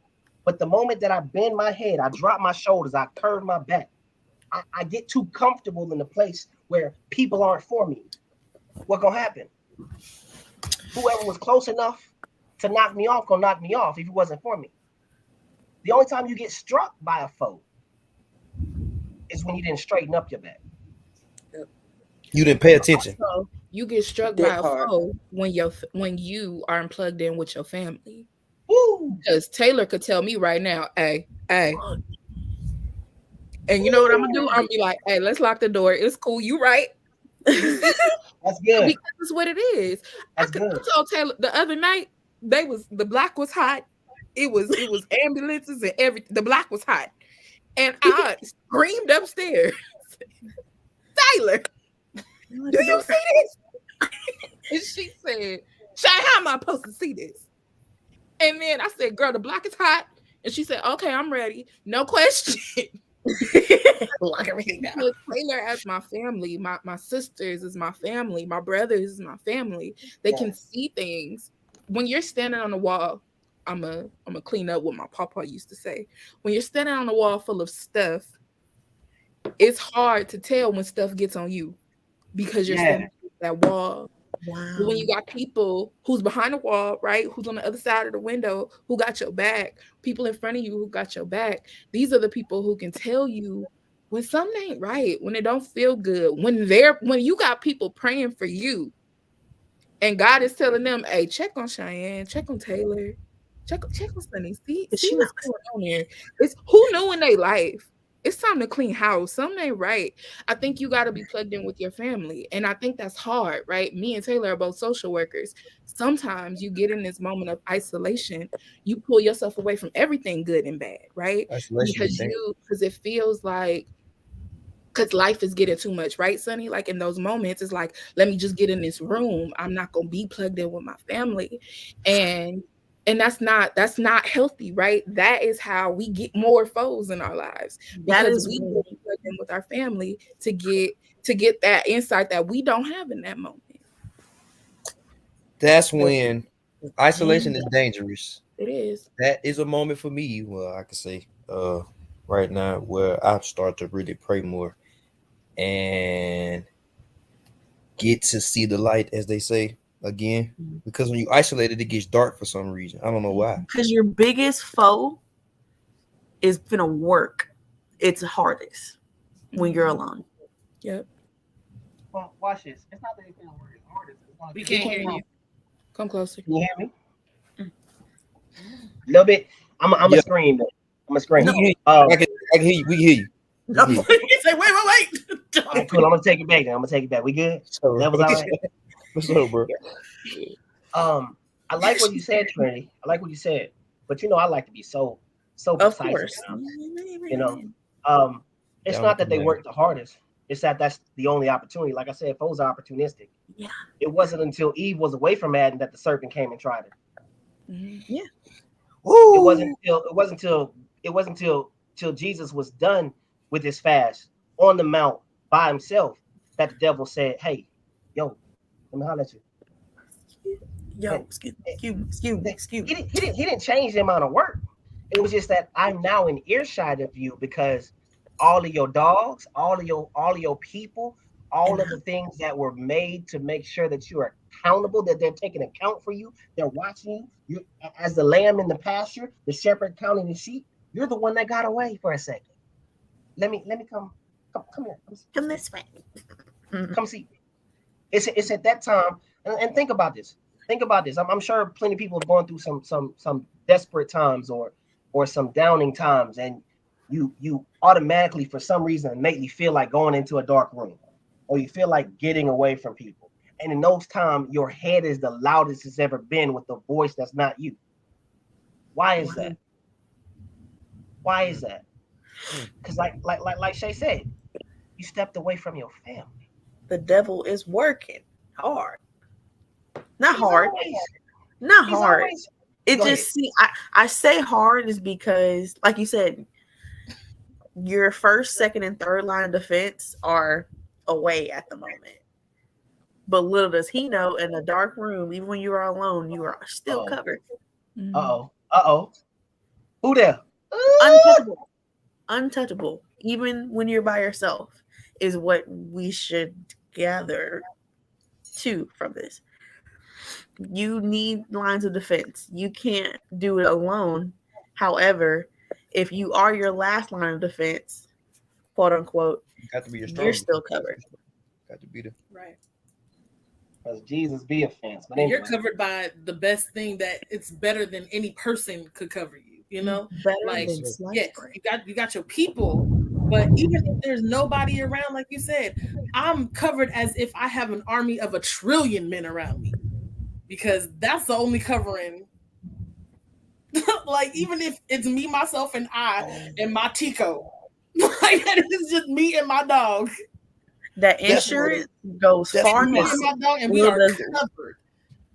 [SPEAKER 2] But the moment that I bend my head, I drop my shoulders, I curve my back, I get too comfortable in the place where people aren't for me. What's gonna happen? Whoever was close enough to knock me off gonna knock me off if it wasn't for me. The only time you get struck by a foe is when you didn't straighten up your back.
[SPEAKER 6] You didn't pay attention.
[SPEAKER 8] Also, you get struck by a foe when you are unplugged in with your family. Because Taylor could tell me right now, hey. And you know what I'm gonna do? I'm gonna be like, hey, let's lock the door. It's cool. You right.
[SPEAKER 2] That's good.
[SPEAKER 8] Because it's what it is. I told Taylor the other night, the block was hot. It was ambulances and everything. The block was hot. And I screamed upstairs. Taylor, do you see this? And she said, Shay, how am I supposed to see this? And then I said, girl, the block is hot. And she said, okay, I'm ready. No question.
[SPEAKER 4] Lock everything down.
[SPEAKER 8] Taylor as my family, my sisters is my family, my brothers is my family. They can see things. When you're standing on the wall, I'm a clean up what my papa used to say. When you're standing on a wall full of stuff, it's hard to tell when stuff gets on you because you're standing on that wall.
[SPEAKER 4] Wow.
[SPEAKER 8] But when you got people who's behind the wall, right, who's on the other side of the window, who got your back, people in front of you who got your back, these are the people who can tell you when something ain't right, when it don't feel good, when you got people praying for you, and God is telling them, hey, check on Cheyenne, check on Taylor, check on Sunny, see what's going on here. It's who knew in their life. It's time to clean house. Something ain't right. I think you got to be plugged in with your family. And I think that's hard, right? Me and Taylor are both social workers. Sometimes you get in this moment of isolation. You pull yourself away from everything good and bad, right? Because it feels like, because life is getting too much, right, Sonny? Like in those moments, it's like, let me just get in this room. I'm not going to be plugged in with my family. And that's not healthy, right? That is how we get more foes in our lives, because we get plugged in with our family to get that insight that we don't have in that moment.
[SPEAKER 6] That's when isolation is dangerous.
[SPEAKER 8] It is.
[SPEAKER 6] That is a moment for me. Well, I can say right now where I start to really pray more and get to see the light, as they say. again, because when you isolate it, it gets dark for some reason. I don't know why.
[SPEAKER 4] Because your biggest foe is gonna work its hardest when you're alone.
[SPEAKER 8] Yep.
[SPEAKER 2] Well, watch this. It's not that it's gonna work as hard as it's gonna.
[SPEAKER 3] We can't hear you.
[SPEAKER 8] Come closer.
[SPEAKER 2] Can you hear me? A little bit. I'm a
[SPEAKER 6] Yeah.
[SPEAKER 2] scream. I'm a scream.
[SPEAKER 6] I can hear you. We can hear you.
[SPEAKER 4] No.
[SPEAKER 3] You say, wait.
[SPEAKER 2] All right, cool. I'm gonna take it back. Then I'm gonna take it back. We good? Levels all right.
[SPEAKER 6] What's up, bro?
[SPEAKER 2] I like what you said, Trinity. I like what you said, but I like to be so
[SPEAKER 4] Of
[SPEAKER 2] precise.
[SPEAKER 4] course.
[SPEAKER 2] It's
[SPEAKER 6] Yeah,
[SPEAKER 2] not that they
[SPEAKER 6] I'm
[SPEAKER 2] work the hardest. It's that's the only opportunity. Like I said, foes are opportunistic.
[SPEAKER 4] Yeah.
[SPEAKER 2] It wasn't until Eve was away from Adam that the serpent came and tried her.
[SPEAKER 4] Yeah.
[SPEAKER 2] It wasn't until Jesus was done with his fast on the mount by himself that the devil said, "Hey, yo, let me holler at you."
[SPEAKER 4] Yo, excuse me.
[SPEAKER 2] He didn't change the amount of work. It was just that I'm now in earshot of you because all of your dogs, all of your people, all of the things that were made to make sure that you are accountable, that they're taking account for you, they're watching you. You as the lamb in the pasture, the shepherd counting the sheep. You're the one that got away for a second. Let me come here.
[SPEAKER 4] Come this way.
[SPEAKER 2] Come see. It's at that time, and think about this. Think about this. I'm sure plenty of people have gone through some desperate times or some downing times, and you automatically, for some reason, innately feel like going into a dark room, or you feel like getting away from people. And in those times, your head is the loudest it's ever been with the voice that's not you. Why is that? Why is that? Because like Shay said, you stepped away from your family.
[SPEAKER 4] The devil is working hard. Not
[SPEAKER 2] He's
[SPEAKER 4] hard.
[SPEAKER 2] always-
[SPEAKER 4] Not
[SPEAKER 2] he's
[SPEAKER 4] hard.
[SPEAKER 2] always-
[SPEAKER 4] It
[SPEAKER 2] Go
[SPEAKER 4] just I say hard is because, like you said, your first, second, and third line of defense are away at the moment. But little does he know, in a dark room, even when you are alone, you are still
[SPEAKER 2] Uh-oh.
[SPEAKER 4] covered.
[SPEAKER 2] Uh-oh. Who there?
[SPEAKER 4] Untouchable. Untouchable. Even when you're by yourself, is what we should gather too from this. You need lines of defense. You can't do it alone. However, if you are your last line of defense, quote unquote,
[SPEAKER 6] Got to be your
[SPEAKER 4] you're still covered.
[SPEAKER 6] Got to be the
[SPEAKER 3] Right.
[SPEAKER 2] Because Jesus be a fence. But
[SPEAKER 3] And you're
[SPEAKER 2] anyway.
[SPEAKER 3] covered by the best thing that it's better than any person could cover you. You know,
[SPEAKER 4] Better
[SPEAKER 3] like
[SPEAKER 4] than sliced
[SPEAKER 3] yes,
[SPEAKER 4] bread.
[SPEAKER 3] you got your people, but even if there's nobody around, like you said, I'm covered as if I have an army of 1 trillion men around me, because that's the only covering. Like even if it's me, myself, and I and my Tico, like it's just me and my dog.
[SPEAKER 4] That insurance goes far
[SPEAKER 3] Me
[SPEAKER 4] now.
[SPEAKER 3] and my dog, and we
[SPEAKER 4] Little
[SPEAKER 3] are
[SPEAKER 4] does-
[SPEAKER 3] covered.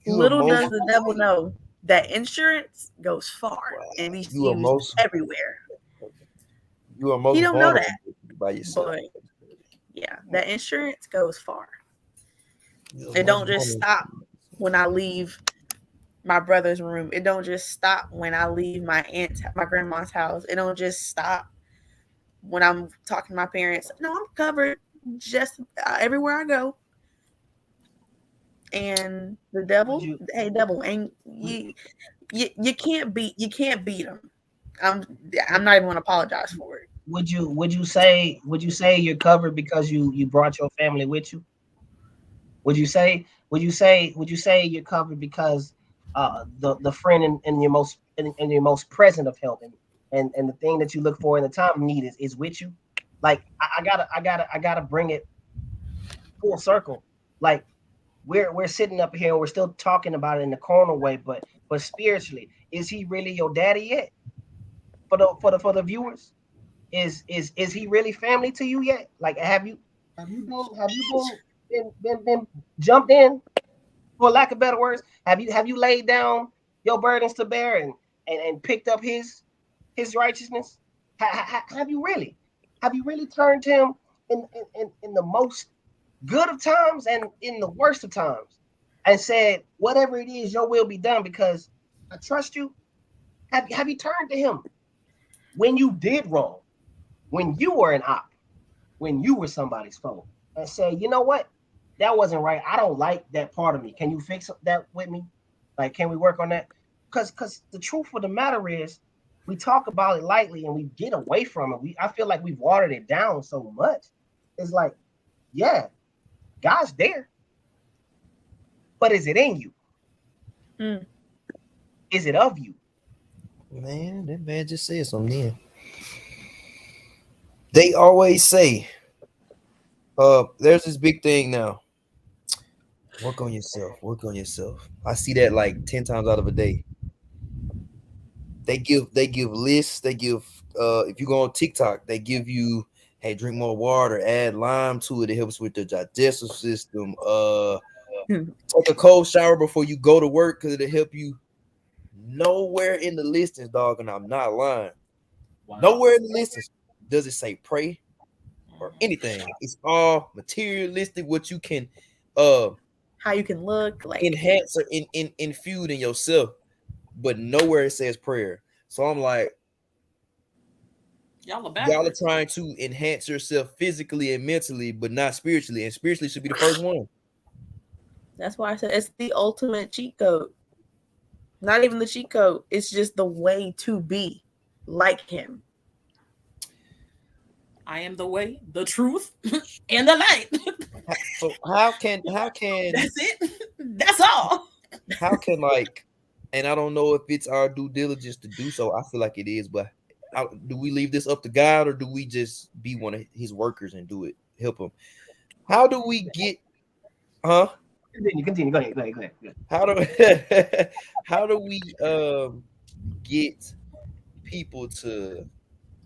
[SPEAKER 4] Little does the devil know that insurance goes far and it's
[SPEAKER 6] You are
[SPEAKER 4] used
[SPEAKER 6] most-
[SPEAKER 4] everywhere.
[SPEAKER 6] You are most
[SPEAKER 4] He don't know
[SPEAKER 6] vulnerable
[SPEAKER 4] that.
[SPEAKER 6] by yourself.
[SPEAKER 4] But yeah, that insurance goes far.
[SPEAKER 6] You are
[SPEAKER 4] It
[SPEAKER 6] most
[SPEAKER 4] don't just
[SPEAKER 6] vulnerable.
[SPEAKER 4] stop when I leave my brother's room. It don't just stop when I leave my grandma's house. It don't just stop when I'm talking to my parents. No, I'm covered just everywhere I go. And the devil, hey devil, ain't you can't beat him. I'm not even gonna apologize for it.
[SPEAKER 2] Would you say you're covered because you brought your family with you? Would you say you're covered because the friend in your most present of help and the thing that you look for in the time of need is with you? Like I gotta bring it full circle. Like we're sitting up here and we're still talking about it in the carnal way, but spiritually, is he really your daddy yet? For the viewers, is he really family to you yet? Like have you been jumped in, for lack of better words? Have you laid down your burdens to bear and picked up his righteousness? Have you really turned to him in the most good of times and in the worst of times, and said, whatever it is, your will be done because I trust you? Have you turned to him when you did wrong, when you were an op, when you were somebody's foe, and say, you know what, that wasn't right. I don't like that part of me. Can you fix that with me? Like, can we work on that? Because the truth of the matter is, we talk about it lightly and we get away from it. I feel like we've watered it down so much. It's like, yeah, God's there, but is it in you? Is it of you?
[SPEAKER 6] Man, that man just said something then. They always say, there's this big thing now. Work on yourself. Work on yourself. I see that like 10 times out of a day. They give lists. They give if you go on TikTok, they give you, hey, drink more water, add lime to it. It helps with the digestive system. Take a cold shower before you go to work because it'll help you. Nowhere in the listings, dog, and I'm not lying. Wow. Nowhere in the listings does it say pray or anything. It's all materialistic, what you can
[SPEAKER 4] how you can look like
[SPEAKER 6] enhance or infuse in yourself, but nowhere it says prayer. So I'm like,
[SPEAKER 3] y'all
[SPEAKER 6] are trying to enhance yourself physically and mentally, but not spiritually, and spiritually should be the first one.
[SPEAKER 4] That's why I said it's the ultimate cheat code. Not even the cheat code. It's just the way to be like him.
[SPEAKER 3] I am the way, the truth, and the light.
[SPEAKER 6] So how can
[SPEAKER 3] that's it? That's all.
[SPEAKER 6] How can, like, and I don't know if it's our due diligence to do so. I feel like it is, but do we leave this up to God, or do we just be one of his workers and do it, help him? How do we get
[SPEAKER 2] Continue. Go ahead.
[SPEAKER 6] How do we get people to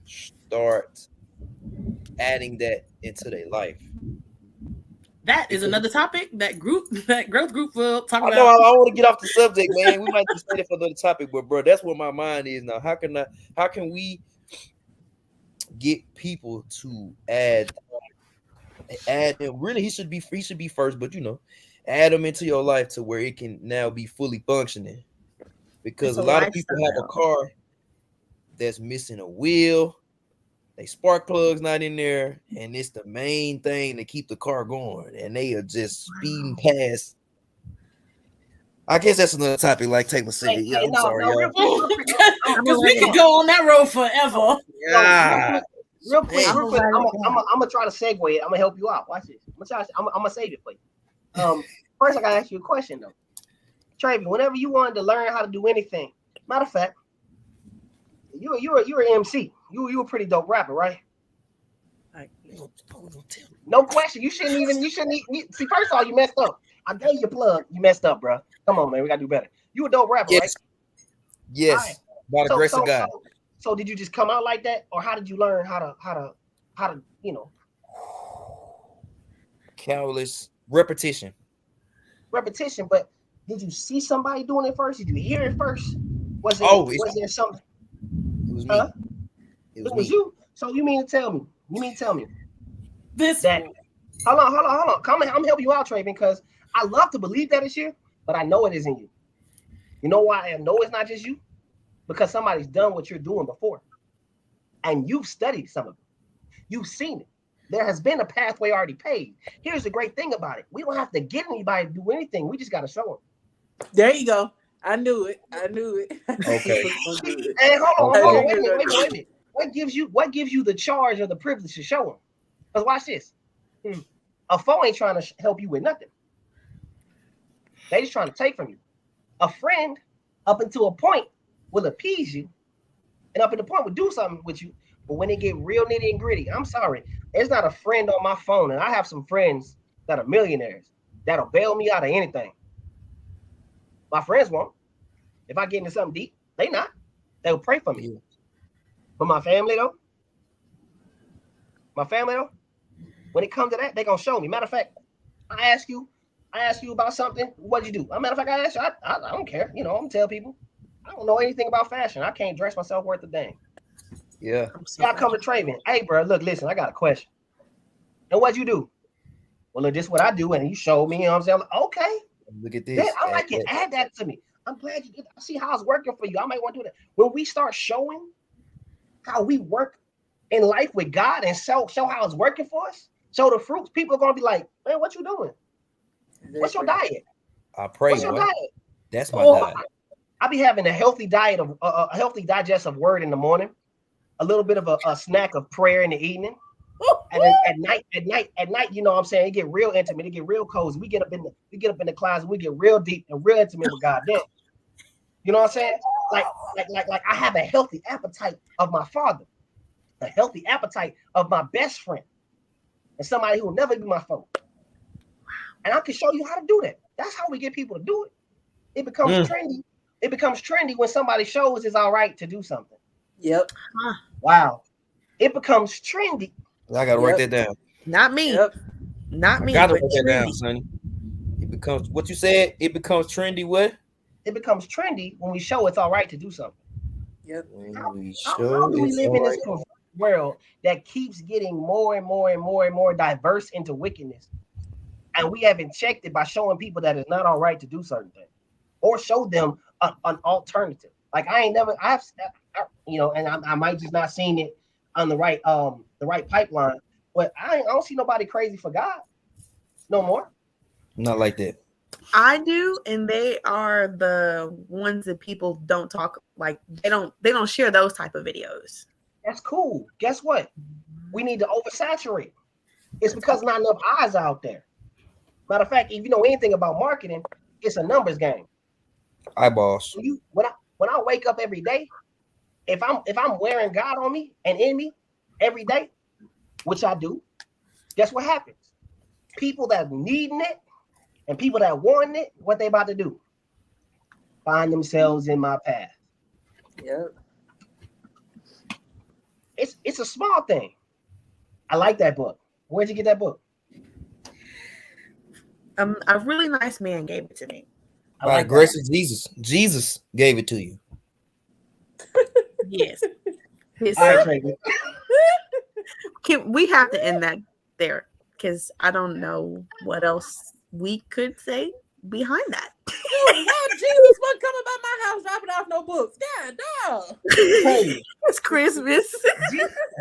[SPEAKER 6] start adding that into their life?
[SPEAKER 3] That is another topic that growth group will talk about.
[SPEAKER 6] I want to get off the subject, man. We might just say it for another topic, but bro, that's where my mind is now. How can we get people to add him? Really, he should be first, but add him into your life to where it can now be fully functioning. Because a lot of people have a car that's missing a wheel, they spark plugs not in there, and it's the main thing to keep the car going, and they are just speeding past. I guess that's another topic, like Taylor said. I'm sorry, y'all.
[SPEAKER 3] Because we could go on that road forever.
[SPEAKER 2] Real quick, I'm gonna try to segue it. I'm gonna help you out. Watch this. I'm gonna save it for you. First, I gotta ask you a question though, Travis. Whenever you wanted to learn how to do anything, matter of fact, you were an MC. You were a pretty dope rapper, right? No question. You shouldn't see. First of all, you messed up. I gave you a plug. You messed up, bro. Come on, man. We gotta do better. You a dope rapper, right?
[SPEAKER 6] Yes. Right. By the grace of God.
[SPEAKER 2] So did you just come out like that, or how did you learn how to
[SPEAKER 6] countless repetition?
[SPEAKER 2] But did you see somebody doing it first? Did you hear it first? Was there something?
[SPEAKER 6] It was me.
[SPEAKER 2] It was you. So you mean to tell me?
[SPEAKER 3] This
[SPEAKER 2] that hold on. I'm helping you out, Traven, because I love to believe that it's you, but I know it isn't you. You know why I know it's not just you? Because somebody's done what you're doing before. And you've studied some of it. You've seen it. There has been a pathway already paved. Here's the great thing about it. We don't have to get anybody to do anything. We just got to show them.
[SPEAKER 7] There you go. I knew it.
[SPEAKER 6] Okay.
[SPEAKER 2] And hold on. Wait a minute. What gives you the charge or the privilege to show them? Because watch this. A foe ain't trying to help you with nothing. They just trying to take from you. A friend, up until a point, will appease you, and up to the point will do something with you. But when they get real nitty and gritty, I'm sorry, there's not a friend on my phone, and I have some friends that are millionaires that'll bail me out of anything. My friends won't. If I get into something deep, they not. They'll pray for me. But my family though, when it comes to that, they're gonna show me. Matter of fact, I ask you about something. What'd you do? Matter of fact, I ask you, I don't care. I'm gonna tell people. I don't know anything about fashion. I can't dress myself worth a dang.
[SPEAKER 6] Yeah.
[SPEAKER 2] Y'all come to Traven. Hey, bro, look, listen, I got a question. And what'd you do? Well, look, this is what I do. And you showed me, I'm saying, okay.
[SPEAKER 6] Look at this.
[SPEAKER 2] Then I like it. Add that to me. I'm glad you did. I see how it's working for you. I might want to do that. When we start showing how we work in life with God and show how it's working for us, show the fruits, people are going to be like, man, what you doing? What's your diet?
[SPEAKER 6] I pray.
[SPEAKER 2] What's your
[SPEAKER 6] Boy.
[SPEAKER 2] diet?
[SPEAKER 6] That's my
[SPEAKER 2] Or
[SPEAKER 6] diet.
[SPEAKER 2] I be having a healthy diet of a healthy digest of word in the morning, a little bit of a snack of prayer in the evening, and then at night, you know what I'm saying, it get real intimate, it get real cozy. We get up in the closet, we get real deep and real intimate with God. Then, you know what I'm saying? Like I have a healthy appetite of my father, a healthy appetite of my best friend, and somebody who will never be my foe. And I can show you how to do that. That's how we get people to do it. It becomes trendy. It becomes trendy when somebody shows it's all right to do something.
[SPEAKER 7] Yep.
[SPEAKER 2] Wow. It becomes trendy.
[SPEAKER 6] I gotta write that down.
[SPEAKER 4] Not me.
[SPEAKER 7] Yep.
[SPEAKER 4] Not
[SPEAKER 6] I
[SPEAKER 4] me.
[SPEAKER 6] gotta
[SPEAKER 4] But
[SPEAKER 6] write that down,
[SPEAKER 4] trendy.
[SPEAKER 6] Sonny. It becomes what you said. It becomes trendy. What?
[SPEAKER 2] It becomes trendy when we show it's all right to do something.
[SPEAKER 7] Yep.
[SPEAKER 2] How do we live in this world that keeps getting more and more and more and more diverse into wickedness? And we haven't checked it by showing people that it's not all right to do certain things, or show them an alternative. Like I might just not seen it on the right pipeline, but I don't see nobody crazy for God no more.
[SPEAKER 6] Not like that.
[SPEAKER 4] I do, and they are the ones that people don't talk like they don't share those type of videos.
[SPEAKER 2] That's cool. Guess what? We need to oversaturate. It's because not enough eyes out there. Matter of fact, if you know anything about marketing, it's a numbers game.
[SPEAKER 6] Eyeballs.
[SPEAKER 2] When I wake up every day, if I'm wearing God on me and in me every day, which I do, guess what happens? People that needing it and people that want it, what they about to do? Find themselves in my path.
[SPEAKER 7] Yep.
[SPEAKER 2] It's a small thing. I like that book. Where'd you get that book?
[SPEAKER 4] A really nice man gave it to me.
[SPEAKER 6] By the grace of Jesus. Jesus gave it to you.
[SPEAKER 4] Yes.
[SPEAKER 2] All right, Tracy.
[SPEAKER 4] We have to end that there because I don't know what else we could say behind that.
[SPEAKER 7] Oh, Jesus wasn't coming by my house dropping off no books. God, dog.
[SPEAKER 2] Hey,
[SPEAKER 4] It's Christmas.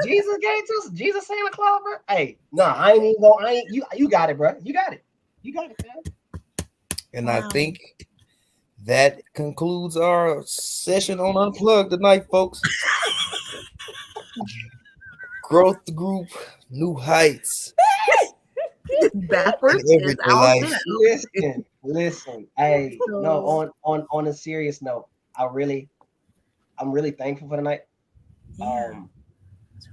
[SPEAKER 2] Jesus gave to us. Jesus Santa Claus, bro. Hey, no, I ain't even go. You got it, bro. You got it. You got it, man.
[SPEAKER 6] And I think that concludes our session on Unplugged tonight, folks. Growth group, new heights.
[SPEAKER 4] Backwards
[SPEAKER 6] in
[SPEAKER 4] is
[SPEAKER 6] everyday
[SPEAKER 4] out
[SPEAKER 6] life.
[SPEAKER 4] there.
[SPEAKER 2] Listen. Hey, no. On a serious note, I'm really thankful for tonight.
[SPEAKER 4] Yeah.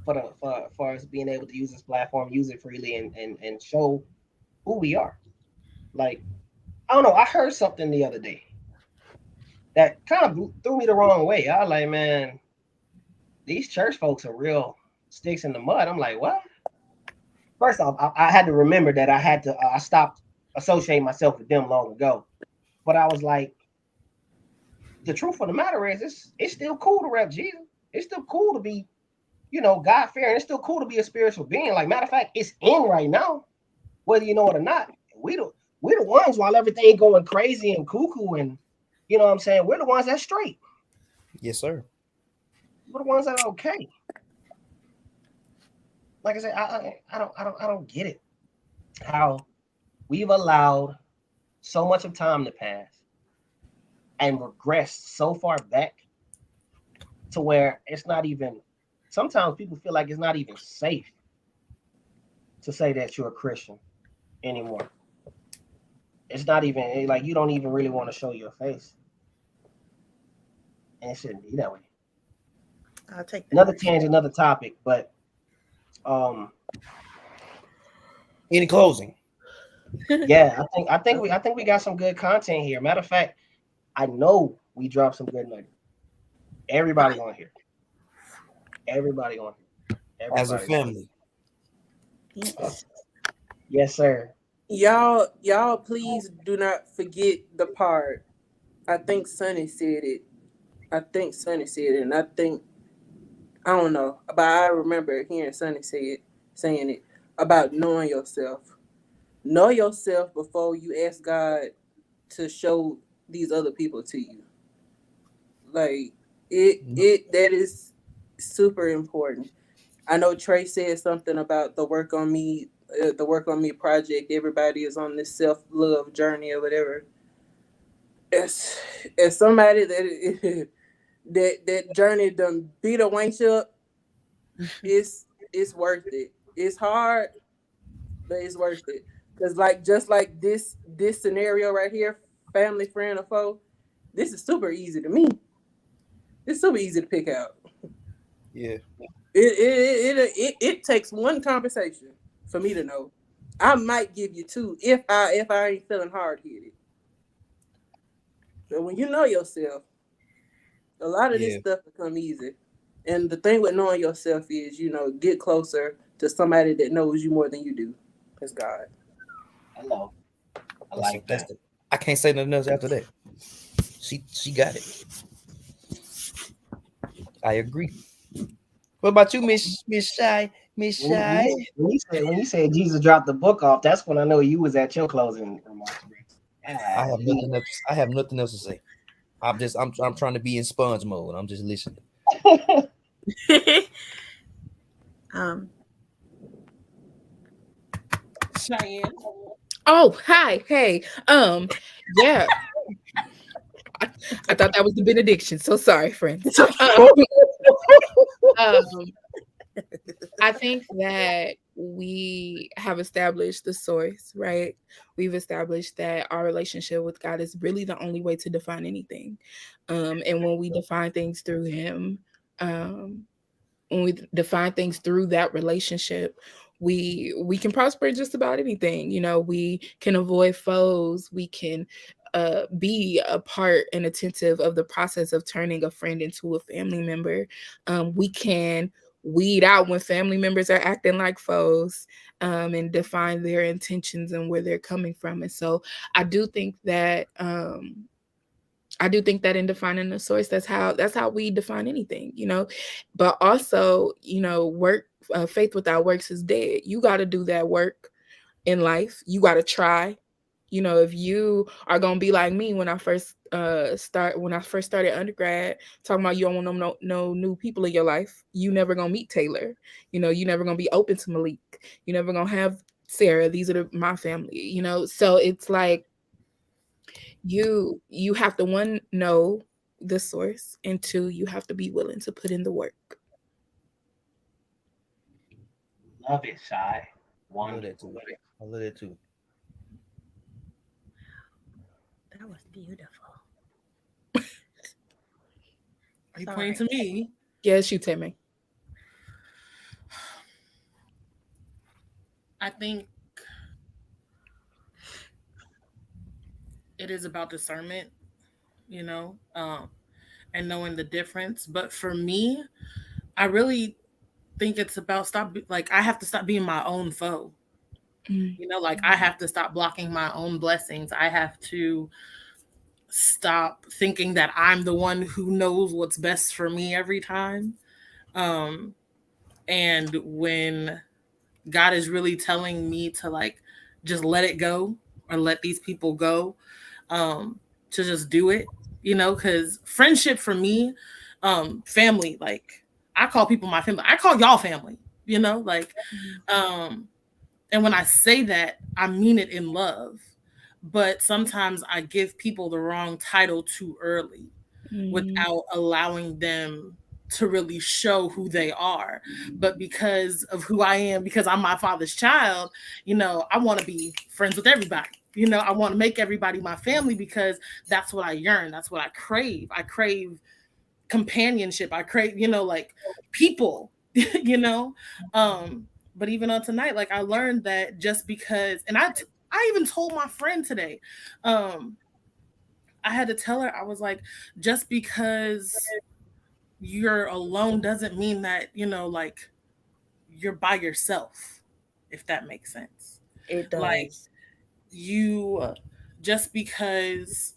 [SPEAKER 2] For us being able to use this platform, use it freely, and show who we are. Like, I don't know. I heard something the other day that kind of threw me the wrong way. I was like, man, these church folks are real sticks in the mud. I'm like, what? First off, I had to remember that I stopped associating myself with them long ago. But I was like, the truth of the matter is, it's still cool to rep Jesus. It's still cool to be, God fearing. It's still cool to be a spiritual being. Like, matter of fact, it's in right now, whether you know it or not. We're the ones while everything going crazy and cuckoo, and you know what I'm saying, we're the ones that's straight.
[SPEAKER 6] Yes, sir.
[SPEAKER 2] We're the ones that are okay. Like I said, I don't get it. How we've allowed so much of time to pass and regressed so far back to where it's not even, sometimes people feel like it's not even safe to say that you're a Christian anymore. It's not even like you don't even really want to show your face. And it shouldn't be that way.
[SPEAKER 4] I'll take that.
[SPEAKER 2] Another tangent, another topic, but
[SPEAKER 6] any closing?
[SPEAKER 2] Yeah, I think we got some good content here. Matter of fact, I know we dropped some good nuggets. Everybody on here. Everybody on here.
[SPEAKER 6] As a family.
[SPEAKER 2] Yes, sir.
[SPEAKER 7] Y'all please do not forget the part. I think Sonny said it. And I don't know, but I remember hearing Sonny saying it about knowing yourself. Know yourself before you ask God to show these other people to you. Like that is super important. I know Trey said something about the work on me the Work on Me project. Everybody is on this self-love journey or whatever. As somebody that that journey done beat a wench up, it's worth it. It's hard, but it's worth it. Cause like just like this scenario right here, family, friend, or foe, this is super easy to me. It's super easy to pick out.
[SPEAKER 6] Yeah.
[SPEAKER 7] It takes one conversation for me to know. I might give you two if I ain't feeling hard headed. But when you know yourself, a lot of this stuff become easy. And the thing with knowing yourself is, get closer to somebody that knows you more than you do. That's God.
[SPEAKER 2] Hello. I like that.
[SPEAKER 6] I can't say nothing else after that. She got it. I agree. What about you, Miss Shy? Miss Shy?
[SPEAKER 2] When you said Jesus dropped the book off, that's when I know you was at your closing remarks.
[SPEAKER 6] I have nothing else to say. I'm trying to be in sponge mode. I'm just listening.
[SPEAKER 3] Cheyenne.
[SPEAKER 8] Oh, hi, hey. Yeah. I thought that was the benediction. So sorry, friends. I think that we have established the source, right? We've established that our relationship with God is really the only way to define anything. And when we define things through Him, when we define things through that relationship, we can prosper in just about anything. We can avoid foes. We can be a part and attentive of the process of turning a friend into a family member. We can weed out when family members are acting like foes, and define their intentions and where they're coming from. And so I do think that in defining the source, that's how we define anything, but also, work, faith without works is dead. You got to do that work in life. You got to try. If you are going to be like me when I first started undergrad, talking about you don't want no new people in your life, you never going to meet Taylor. You never going to be open to Malik. You never going to have Sarah. These are my family, so it's like, you have to, one, know the source, and two, you have to be willing to put in the work.
[SPEAKER 2] Love it, Shy.
[SPEAKER 6] I love that too.
[SPEAKER 4] That was beautiful.
[SPEAKER 3] Are you pointing to me?
[SPEAKER 8] Yes, you tell me.
[SPEAKER 3] I think it is about discernment, and knowing the difference. But for me, I really think it's about I have to stop being my own foe. I have to stop blocking my own blessings. I have to stop thinking that I'm the one who knows what's best for me every time. And when God is really telling me to just let it go, or let these people go, to just do it, because friendship for me, family, I call people my family. I call y'all family, and when I say that, I mean it in love. But sometimes I give people the wrong title too early, without allowing them to really show who they are. But because of who I am, because I'm my father's child, I want to be friends with everybody. I want to make everybody my family, because that's what I yearn. That's what I crave. I crave companionship. I crave, people, but even on tonight, I learned that just because, and I even told my friend today, I had to tell her, I was like, just because you're alone doesn't mean that, you're by yourself, if that makes sense.
[SPEAKER 4] It does.
[SPEAKER 3] Just because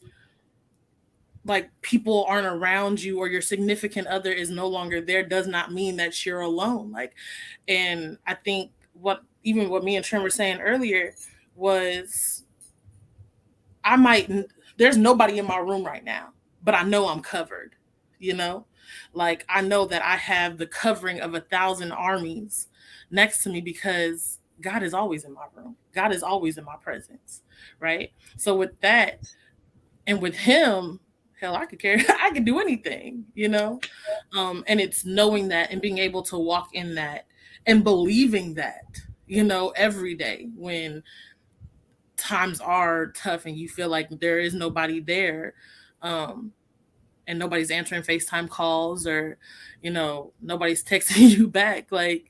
[SPEAKER 3] people aren't around you, or your significant other is no longer there, does not mean that you're alone. And I think what me and Trim were saying earlier was, there's nobody in my room right now, but I know I'm covered, I know that I have the covering of 1,000 armies next to me, because God is always in my room. God is always in my presence, right? So with that, and with him, hell, I could carry, I could do anything, you know. And it's knowing that and being able to walk in that and believing that, you know, every day when times are tough and you feel like there is nobody there, and nobody's answering FaceTime calls, or, you know, nobody's texting you back. Like,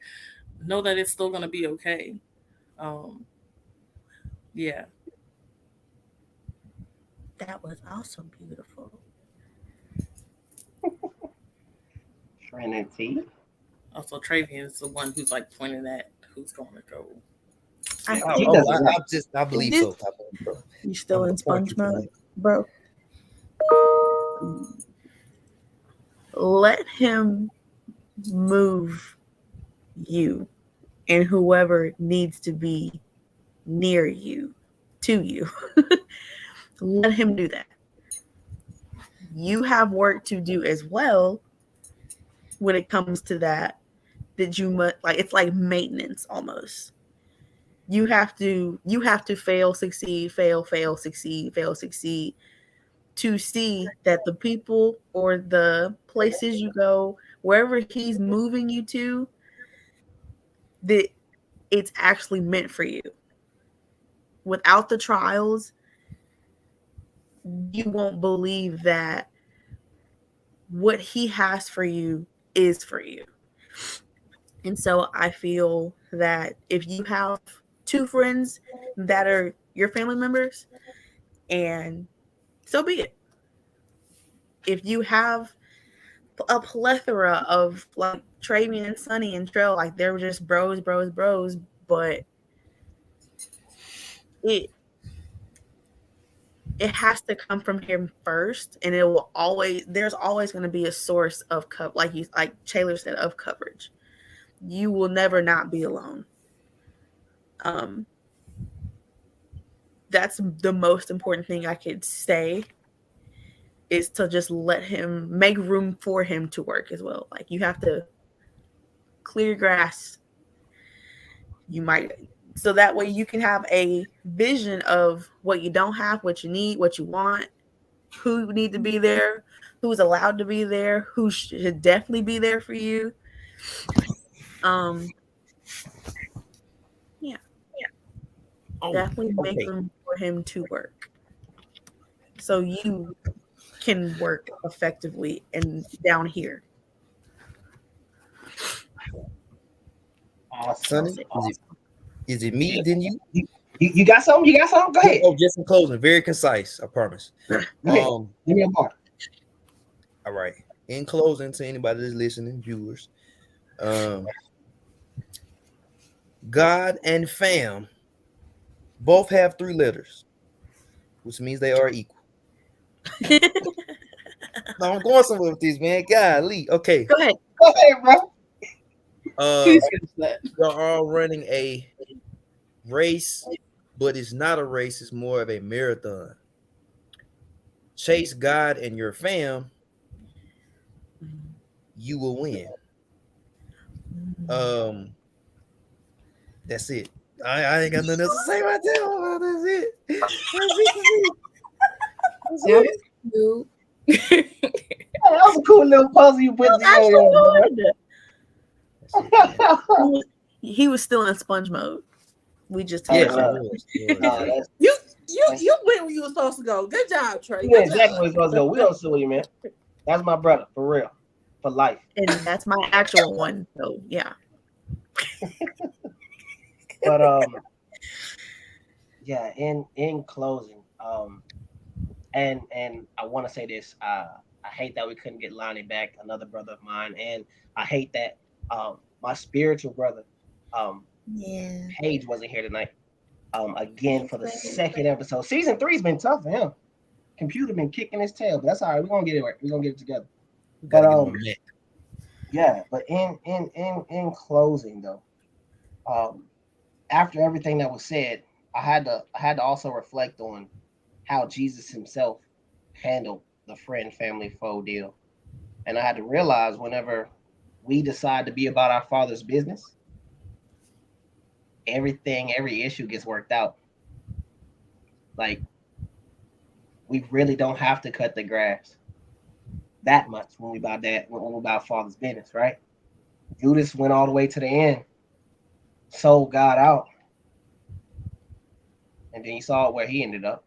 [SPEAKER 3] know that it's still gonna be okay. Um, yeah.
[SPEAKER 4] That was also beautiful.
[SPEAKER 2] Trinity.
[SPEAKER 3] Also, Travian's the one who's like pointing at who's going to go.
[SPEAKER 4] I
[SPEAKER 6] Oh,
[SPEAKER 2] He
[SPEAKER 4] think
[SPEAKER 2] does it right.
[SPEAKER 6] I believe
[SPEAKER 4] Is
[SPEAKER 6] so. Bro.
[SPEAKER 4] you still
[SPEAKER 6] I'm
[SPEAKER 4] in
[SPEAKER 6] pointing
[SPEAKER 4] sponge mode,
[SPEAKER 6] tonight.
[SPEAKER 4] bro? Let him move you and whoever needs to be near you to you. Let him do that. You have work to do as well when it comes to that you must, like, it's like maintenance almost. You have to fail, succeed, fail, succeed to see that the people or the places you go, wherever he's moving you to, that it's actually meant for you. Without the trials, you won't believe that what he has for you is for you. And so I feel that if you have two friends that are your family members, and so be it. If you have a plethora of like Travian and Sunny and Trail, like they're just bros, but it has to come from him first, and it will always, there's always going to be a source of like Taylor said, of coverage. You will never not be alone. That's the most important thing I could say, is to just let him, make room for him to work as well. Like, you have to clear grass. You might, so that way you can have a vision of what you don't have, what you need, what you want, who need to be there, who's allowed to be there, who should definitely be there for you. Yeah.
[SPEAKER 6] Oh,
[SPEAKER 4] Definitely make
[SPEAKER 6] okay.
[SPEAKER 4] room for him to work, so you can work effectively and down here.
[SPEAKER 2] Awesome.
[SPEAKER 6] Sonny, is it me? Then you?
[SPEAKER 2] You got something? You got something? Go ahead.
[SPEAKER 6] Oh, just in closing, very concise, I promise.
[SPEAKER 2] Go ahead. Give me a bar.
[SPEAKER 6] All right. In closing, to anybody that's listening, viewers, God and fam both have 3 letters, which means they are equal. No, I'm going somewhere with this, man. Golly. Okay.
[SPEAKER 4] Go ahead.
[SPEAKER 2] Go ahead, bro.
[SPEAKER 3] Please finish that.
[SPEAKER 6] You're all running a race, but it's not a race, it's more of a marathon. Chase God and your fam, you will win. That's it. I ain't got nothing else to say right there. That's it. That's it.
[SPEAKER 2] That was a cool little puzzle you put together.
[SPEAKER 4] He was still in sponge mode. We just
[SPEAKER 6] Yes,
[SPEAKER 2] Yeah,
[SPEAKER 6] it was.
[SPEAKER 7] You went where you were supposed to go. Good job, Trey.
[SPEAKER 2] Yeah,
[SPEAKER 7] Good
[SPEAKER 2] exactly
[SPEAKER 7] job.
[SPEAKER 2] where it's supposed to go. We don't sue you, man. That's my brother, for real, for life.
[SPEAKER 4] and that's my actual one. So yeah.
[SPEAKER 2] But yeah. In closing, and I want to say this. I hate that we couldn't get Lonnie back, another brother of mine, and I hate that my spiritual brother,
[SPEAKER 4] Yeah.
[SPEAKER 2] Paige, wasn't here tonight. Again for the second episode. Season 3's been tough for him. Computer been kicking his tail, but that's all right. We're gonna get it right. We're gonna get it together. But yeah. But in closing though, after everything that was said, I had to also reflect on how Jesus himself handled the friend, family, foe deal, and I had to realize whenever we decide to be about our Father's business, every issue gets worked out. Like, we really don't have to cut the grass that much when we about Father's business, right? Judas went all the way to the end, sold God out, and then you saw where he ended up.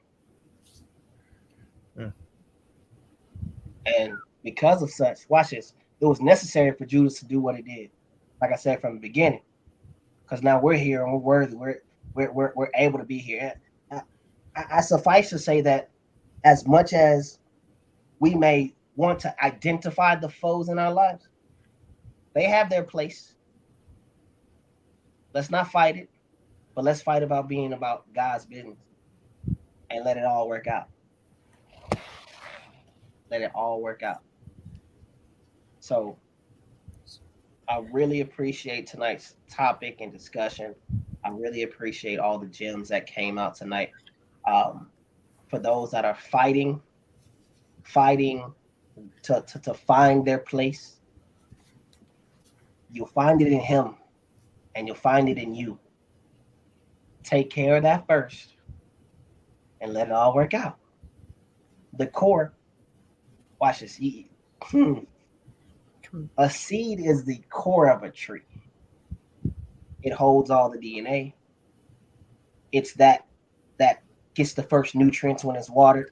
[SPEAKER 2] And because of such, watch this. It was necessary for Judas to do what he did. Like I said from the beginning, because now we're here and we're worthy. We're able to be here. I suffice to say that as much as we may want to identify the foes in our lives, they have their place. Let's not fight it, but let's fight about being about God's business and let it all work out. Let it all work out. So I really appreciate tonight's topic and discussion. I really appreciate all the gems that came out tonight. For those that are fighting to find their place, you'll find it in him and you'll find it in you. Take care of that first and let it all work out. The core, watch this. A seed is the core of a tree. It holds all the DNA. It's that gets the first nutrients when it's watered.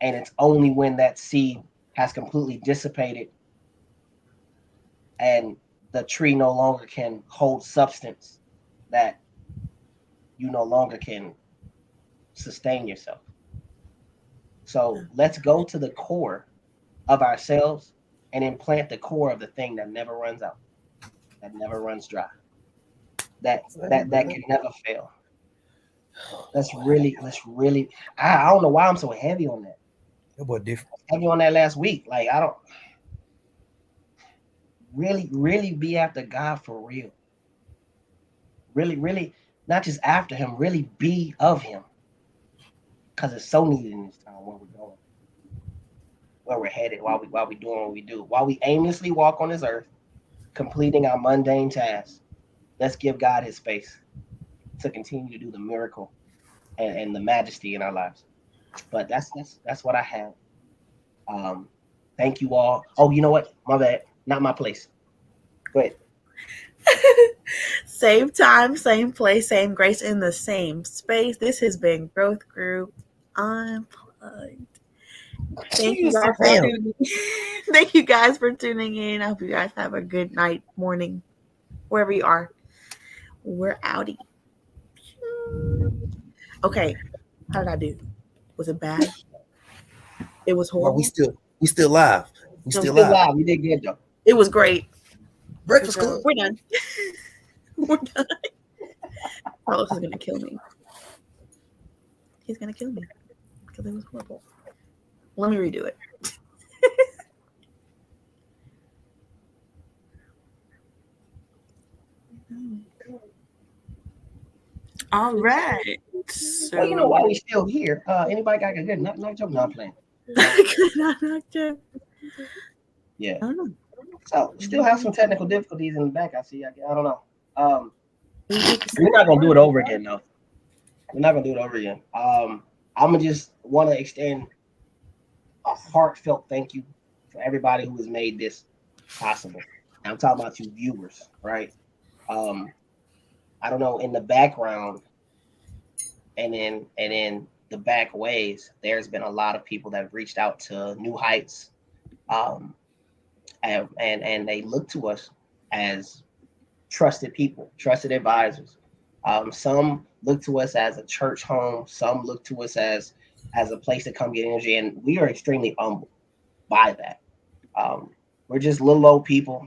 [SPEAKER 2] And it's only when that seed has completely dissipated and the tree no longer can hold substance that you no longer can sustain yourself. So let's go to the core of ourselves and implant the core of the thing that never runs out, that never runs dry, that can never fail. Let's really. I don't know why I'm so heavy on that.
[SPEAKER 6] That boy different.
[SPEAKER 2] Heavy on that last week. Like, I don't really be after God for real. Really, not just after him. Really be of him, because it's so needed in this time where we're going, where we're headed, while we doing what we do, while we aimlessly walk on this earth, completing our mundane tasks. Let's give God his space to continue to do the miracle and the majesty in our lives. But that's what I have. Thank you all. Oh, you know what? My bad. Not my place. Go ahead.
[SPEAKER 4] Same time, same place, same grace in the same space. This has been Growth Group Unplugged. Thank you guys for tuning in. Thank you guys for tuning in. I hope you guys have a good night, morning, wherever you are. We're outie. Okay, how did I do? Was it bad? It was
[SPEAKER 6] Well,
[SPEAKER 4] horrible.
[SPEAKER 6] we still live. We
[SPEAKER 2] Still
[SPEAKER 6] still
[SPEAKER 2] live.
[SPEAKER 6] live.
[SPEAKER 2] You did good though.
[SPEAKER 4] It was great.
[SPEAKER 6] Breakfast Club.
[SPEAKER 4] We're done. We're done. Carlos is gonna kill me. He's gonna kill me because it was horrible. Let me redo it.
[SPEAKER 3] All right. So,
[SPEAKER 2] Well, you know why we still here? Anybody got a good night joke? Not playing. Yeah.
[SPEAKER 4] I don't know.
[SPEAKER 2] So still have some technical difficulties in the back. I see. I don't know. We're not gonna do it over again, though. We're not gonna do it over again. I'm gonna just want to extend a heartfelt thank you for everybody who has made this possible. And I'm talking about you viewers, right? I don't know, in the background and in the back ways, there's been a lot of people that have reached out to New Heights, and they look to us as trusted people, trusted advisors. Some look to us as a church home. Some look to us as a place to come get energy, and we are extremely humbled by that. We're just little old people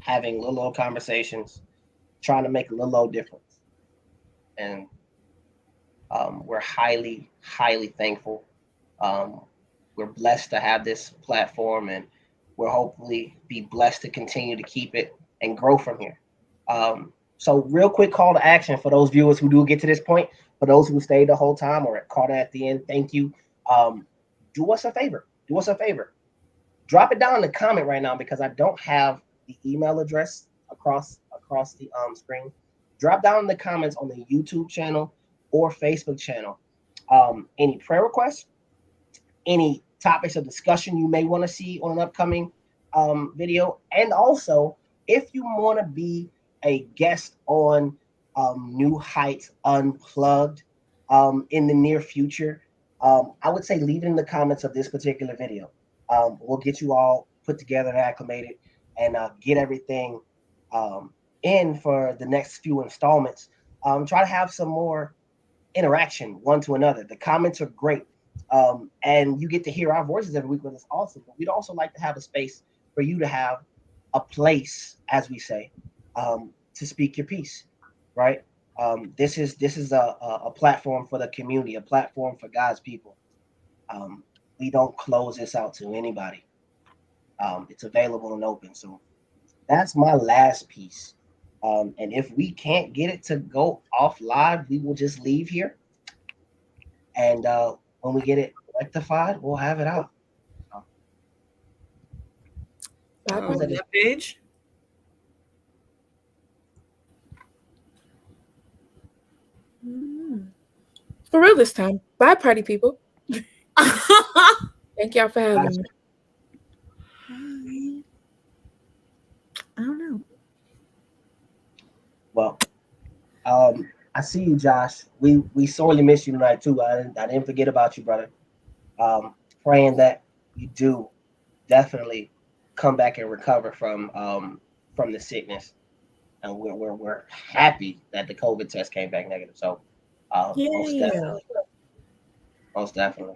[SPEAKER 2] having little old conversations, trying to make a little old difference, and we're highly thankful. We're blessed to have this platform, and we'll hopefully be blessed to continue to keep it and grow from here. So real quick call to action for those viewers who do get to this point, for those who stayed the whole time or caught it at the end, thank you. Do us a favor. Drop it down in the comment right now, because I don't have the email address across the screen. drop down in the comments on the YouTube channel or Facebook channel any prayer requests, any topics of discussion you may want to see on an upcoming video, and also if you want to be a guest on New Heights Unplugged in the near future, I would say leave it in the comments of this particular video. We'll get you all put together and acclimated and get everything in for the next few installments. Try to have some more interaction one to another. The comments are great. And you get to hear our voices every week, which is awesome. But we'd also like to have a space for you to have a place, as we say, to speak your piece, right? This is a platform for the community, a platform for God's people. We don't close this out to anybody. It's available and open. So that's my last piece. And if we can't get it to go off live, we will just leave here. And when we get it rectified, we'll have it out.
[SPEAKER 4] That page.
[SPEAKER 8] For real this time. Bye, party people. Thank y'all for having me.
[SPEAKER 4] I don't know.
[SPEAKER 2] Well, I see you, Josh. We sorely miss you tonight too. I didn't forget about you, brother. Praying that you do definitely come back and recover from the sickness, and we're happy that the COVID test came back negative. So most definitely.